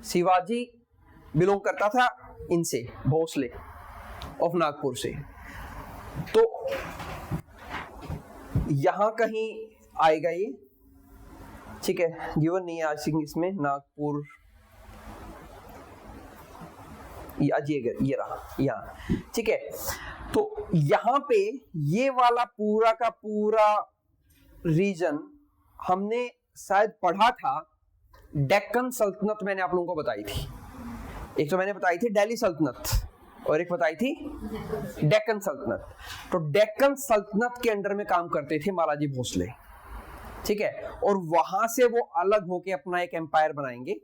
शिवाजी बिलोंग करता था इनसे, भोसले ऑफ नागपुर से, तो यहां कहीं आएगा ये। ठीक है, गिवन नहीं है आई थिंक इसमें, नागपुर ये रहा यहाँ। ठीक है, तो यहाँ पे ये वाला पूरा का पूरा रीजन हमने शायद पढ़ा था। डेक्कन सल्तनत मैंने आप लोगों को बताई थी, एक तो मैंने बताई थी दिल्ली सल्तनत और एक बताई थी डेक्कन सल्तनत। तो डेक्कन सल्तनत के अंडर में काम करते थे मालाजी भोसले। ठीक है, और वहां से वो अलग होके अपना एक एम्पायर बनाएंगे,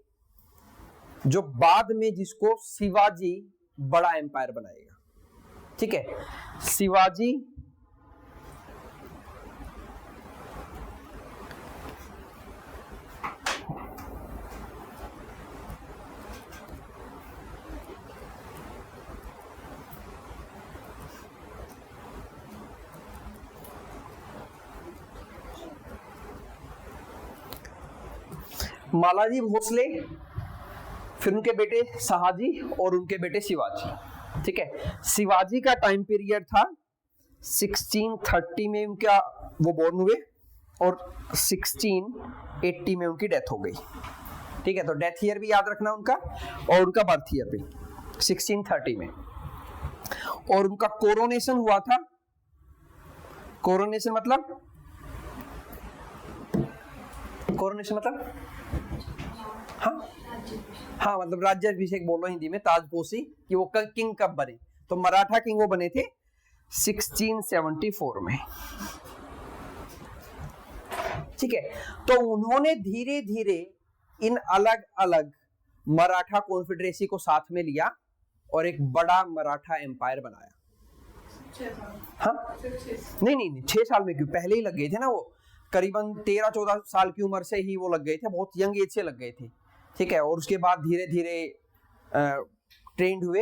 जो बाद में जिसको शिवाजी बड़ा एम्पायर बनाएगा। ठीक है, शिवाजी मालाजी भोसले, फिर उनके बेटे शहाजी और उनके बेटे शिवाजी। ठीक है, शिवाजी का टाइम पीरियड था 1630 में उनका वो बोर्न हुए और 1680 में उनकी डेथ हो गई। ठीक है, तो डेथ ईयर भी याद रखना उनका और उनका बर्थ ईयर भी 1630 में। और उनका कोरोनेशन हुआ था, कोरोनेशन मतलब हाँ मतलब राज्याभिषेक बोलो हिंदी में, ताजपोशी, कि वो किंग कब बने, तो मराठा किंग वो बने थे 1674 में। ठीक है, तो उन्होंने धीरे धीरे इन अलग अलग मराठा कॉन्फेडरेसी को साथ में लिया और एक बड़ा मराठा एम्पायर बनाया। हाँ नहीं 6 साल में क्यों, पहले ही लग गए थे ना, वो करीबन 13-14 साल की उम्र से ही वो लग गए थे, बहुत यंग एज से लग गए थे। ठीक है, और उसके बाद धीरे धीरे ट्रेंड हुए।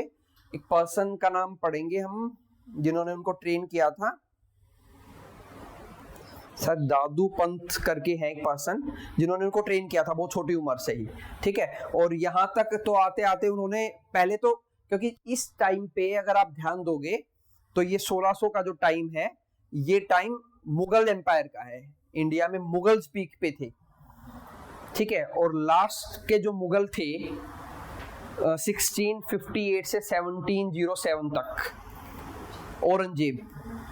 एक पर्सन का नाम पढ़ेंगे हम जिन्होंने उनको ट्रेन किया था, सर दादू पंत करके है एक पर्सन जिन्होंने उनको ट्रेन किया था बहुत छोटी उम्र से ही। ठीक है, और यहाँ तक तो आते आते उन्होंने पहले तो, क्योंकि इस टाइम पे अगर आप ध्यान दोगे तो ये 1600 का जो टाइम है, ये टाइम मुगल एम्पायर का है, इंडिया में मुगल्स पीक पे थे। ठीक है, और लास्ट के जो मुगल थे 1658 से 1707 तक, औरंगजेब,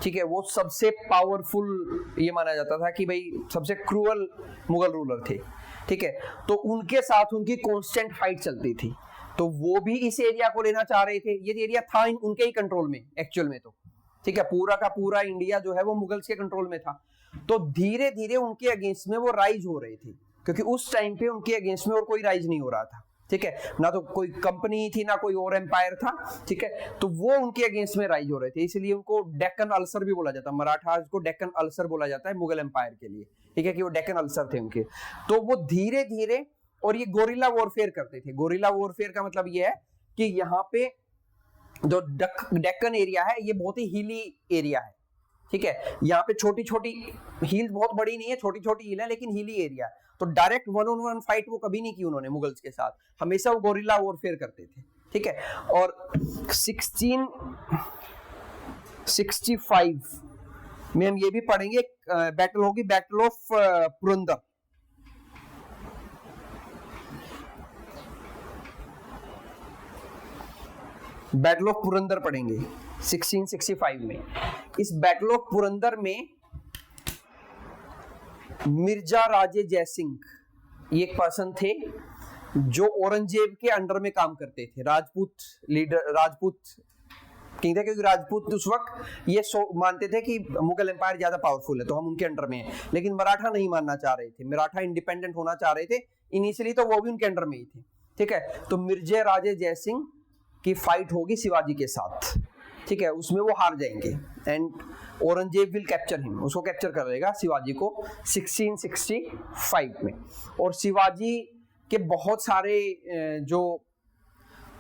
ठीक है, वो सबसे पावरफुल ये माना जाता था कि भाई सबसे क्रूअल मुगल रूलर थे। ठीक है, तो उनके साथ उनकी कांस्टेंट फाइट चलती थी, तो वो भी इस एरिया को लेना चाह रहे थे। ये एरिया था उनके ही कंट्रोल में एक्चुअल में तो। ठीक है, पूरा का पूरा इंडिया जो है वो मुगल्स के कंट्रोल में था। तो धीरे धीरे उनके अगेंस्ट में वो राइज हो रहे थे, क्योंकि उस टाइम पे उनके अगेंस्ट में और कोई राइज नहीं हो रहा था। ठीक है, ना तो कोई कंपनी थी ना कोई और एम्पायर था। ठीक है, तो वो उनके अगेंस्ट में राइज हो रहे थे, इसलिए उनको डेक्कन अल्सर भी बोला जाता है, मराठास को डेक्कन अल्सर बोला जाता है मुगल एम्पायर के लिए। ठीक है, कि वो डेक्कन अल्सर थे उनके। तो वो धीरे धीरे, और ये गोरिल्ला वॉरफेयर करते थे। गोरिल्ला वॉरफेयर का मतलब ये है कि यहाँ पे जो डेक्कन एरिया है ये बहुत ही हिली एरिया है। ठीक है, यहाँ पे छोटी छोटी हिल, बहुत बड़ी नहीं है, छोटी छोटी हिल है लेकिन हिली एरिया है। तो डायरेक्ट 1-on-1 फाइट वो कभी नहीं की उन्होंने मुगल्स के साथ, हमेशा वो गोरिल्ला वॉरफेयर करते थे। ठीक है, और 1665 में हम ये भी पढ़ेंगे, बैटल होगी, battle of Purandar. Battle of Purandar पढ़ेंगे 1665 में। इस बैटल ऑफ पुरंदर में मिर्जा राजे जयसिंह, ये एक पर्सन थे जो औरंगजेब के अंडर में काम करते थे, राजपूत लीडर, राजपूत किंग थे, क्योंकि राजपूत उस वक्त ये मानते थे कि मुगल एम्पायर ज्यादा पावरफुल है तो हम उनके अंडर में हैं। लेकिन मराठा नहीं मानना चाह रहे थे, मराठा इंडिपेंडेंट होना चाह रहे थे इनिशियली, तो वो भी उनके अंडर में ही थे। ठीक है, तो मिर्जा राजे जयसिंह की फाइट होगी शिवाजी के साथ। ठीक है, उसमें वो हार जाएंगे and Aurangzeb will capture him, उसको कैप्चर कर लेगा शिवाजी को 1665 में। और शिवाजी के बहुत सारे जो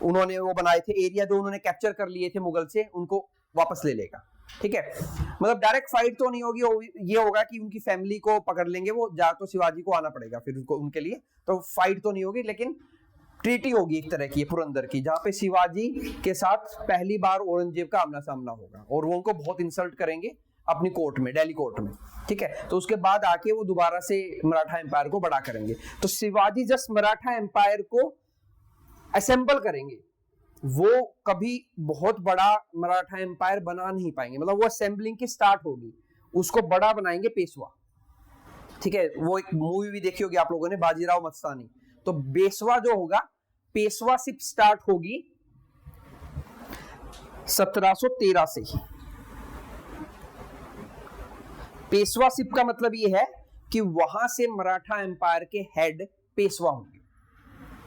उन्होंने वो बनाए थे एरिया, जो उन्होंने कैप्चर कर लिए थे मुगल से, उनको वापस ले लेगा। ठीक है, मतलब डायरेक्ट फाइट तो नहीं होगी, ये होगा कि उनकी फैमिली को पकड़ लेंगे वो, जा तो शिवाजी को आना पड़ेगा फिर उनको, उनके लिए तो फाइट तो नहीं होगी, लेकिन ट्रीटी होगी एक तरह की पुरंदर की, जहां पे शिवाजी के साथ पहली बार औरंगजेब का आमना सामना होगा और वो उनको बहुत इंसल्ट करेंगे अपनी कोर्ट में, दिल्ली कोर्ट में। ठीक है, तो उसके बाद आके वो दोबारा से मराठा एम्पायर को बड़ा करेंगे। तो शिवाजी जस्ट मराठा एम्पायर को असेंबल करेंगे, वो कभी बहुत बड़ा मराठा एम्पायर बना नहीं पाएंगे, मतलब वो असेंबलिंग की स्टार्ट होगी, उसको बड़ा बनाएंगे पेशवा। ठीक है, वो एक मूवी भी देखी होगी आप लोगों ने, बाजीराव मस्तानी। तो पेशवा जो होगा, पेशवाशिप स्टार्ट होगी 1713 से ही। पेशवाशिप का मतलब ये है कि वहां से मराठा एम्पायर के हेड पेशवा होंगे।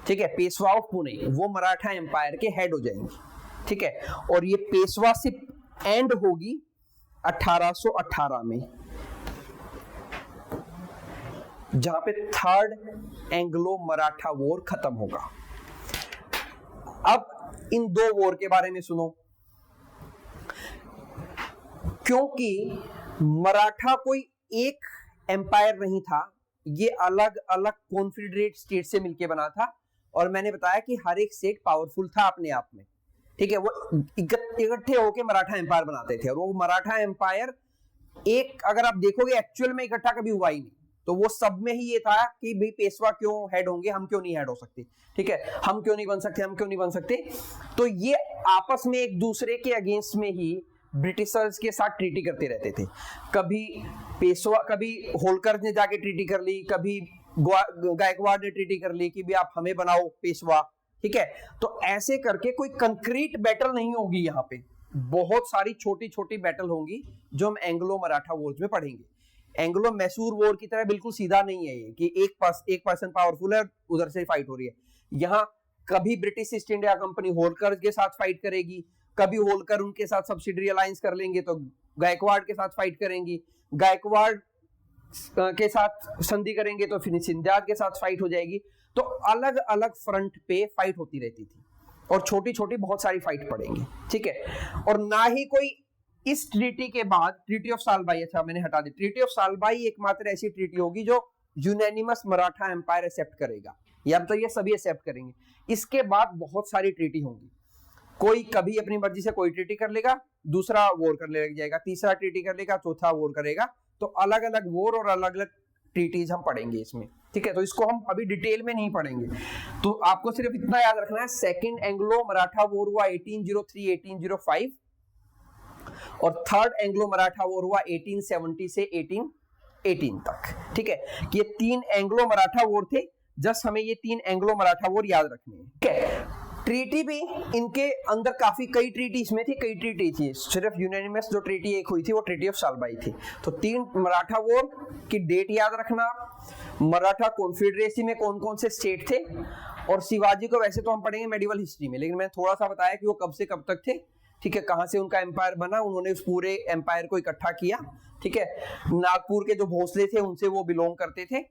ठीक है, पेशवा ऑफ पुणे वो मराठा एम्पायर के हेड हो जाएंगे। ठीक है, और ये पेशवाशिप एंड होगी 1818 में, जहां पे थर्ड एंग्लो मराठा वॉर खत्म होगा। अब इन दो वॉर के बारे में सुनो, क्योंकि मराठा कोई एक एम्पायर नहीं था, ये अलग अलग कॉन्फेडरेट स्टेट से मिलके बना था, और मैंने बताया कि हर एक स्टेट पावरफुल था अपने आप में, ठीक है। वो इकट्ठे होके मराठा एम्पायर बनाते थे, और वो मराठा एम्पायर एक, अगर आप देखोगे एक्चुअल में इकट्ठा कभी हुआ ही नहीं, तो वो सब में ही ये था कि भाई पेशवा क्यों हेड होंगे, हम क्यों नहीं हेड हो सकते, ठीक है, हम क्यों नहीं बन सकते, हम क्यों नहीं बन सकते। तो ये आपस में एक दूसरे के अगेंस्ट में ही ब्रिटिशर्स के साथ ट्रीटी करते रहते थे। कभी पेशवा, कभी होलकर ने जाके ट्रीटी कर ली, कभी गायकवाड़ ने ट्रीटी कर ली कि भी आप हमें बनाओ पेशवा, ठीक है। तो ऐसे करके कोई कंक्रीट बैटल नहीं होगी, यहाँ पे बहुत सारी छोटी छोटी बैटल होंगी जो हम एंग्लो मराठा वॉर्स में पढ़ेंगे। एंग्लो मैसूर वॉर की तरह बिल्कुल सीधा नहीं है ये कि एक पर्सन पावरफुल है उधर से फाइट हो रही है। यहाँ कभी British East India company Holkar के साथ फाइट करेगी, कभी होलकर उनके साथ सब्सिडरी अलायंस कर लेंगे तो गायकवाड़ के साथ फाइट करेंगी, गायकवाड़ के साथ संधि करेंगे तो फिर सिंधियात के साथ फाइट हो जाएगी। तो अलग अलग फ्रंट पे फाइट होती रहती थी, और छोटी छोटी बहुत सारी फाइट पड़ेंगी, ठीक है। और ना ही कोई इस ट्रीटी के बाद, ट्रीटी ऑफ सालबाई, अच्छा मैंने हटा दी, ट्रीटी ऑफ सालबाई एकमात्र ऐसी ट्रीटी होगी जो यूनानिमस मराठा एम्पायर एक्सेप्ट करेगा, या तो ये सभी एक्सेप्ट करेंगे। इसके बाद बहुत सारी ट्रीटी होंगी, कोई कभी अपनी मर्जी से कोई ट्रीटी कर लेगा, दूसरा वॉर कर ले जाएगा, तीसरा ट्रीटी कर लेगा, चौथा वॉर करेगा। तो अलग अलग वॉर और अलग अलग ट्रीटीज हम पढ़ेंगे इसमें, ठीक है। तो इसको हम अभी डिटेल में नहीं पढ़ेंगे, तो आपको सिर्फ इतना याद रखना है, सेकंड एंग्लो मराठा वॉर हुआ 1803-1805, और थर्ड एंग्लो मराठा वॉर हुआ 1870 से 1818 तक, ठीक है। ये 3 एंग्लो मराठा वॉर थे, जस्ट हमें ये 3 एंग्लो मराठा वॉर याद रखने हैं, ठीक है। ट्रीटी भी इनके अंदर काफी, कई ट्रीटी इसमें थी, कई ट्रीटी थी, सिर्फ यूनानिमस जो ट्रीटी एक हुई थी वो ट्रीटी ऑफ सालबाई थी। तो 3 मराठा वॉर की डेट याद रखना, मराठा कॉन्फेडरेसी में कौन कौन से स्टेट थे, और शिवाजी को वैसे तो हम पढ़ेंगे मेडिवल हिस्ट्री में, लेकिन मैंने थोड़ा सा बताया कि वो कब से कब तक थे, ठीक है, कहां से उनका एम्पायर बना, उन्होंने उस पूरे एम्पायर को इकट्ठा किया, ठीक है। नागपुर के जो भोसले थे उनसे वो बिलोंग करते थे,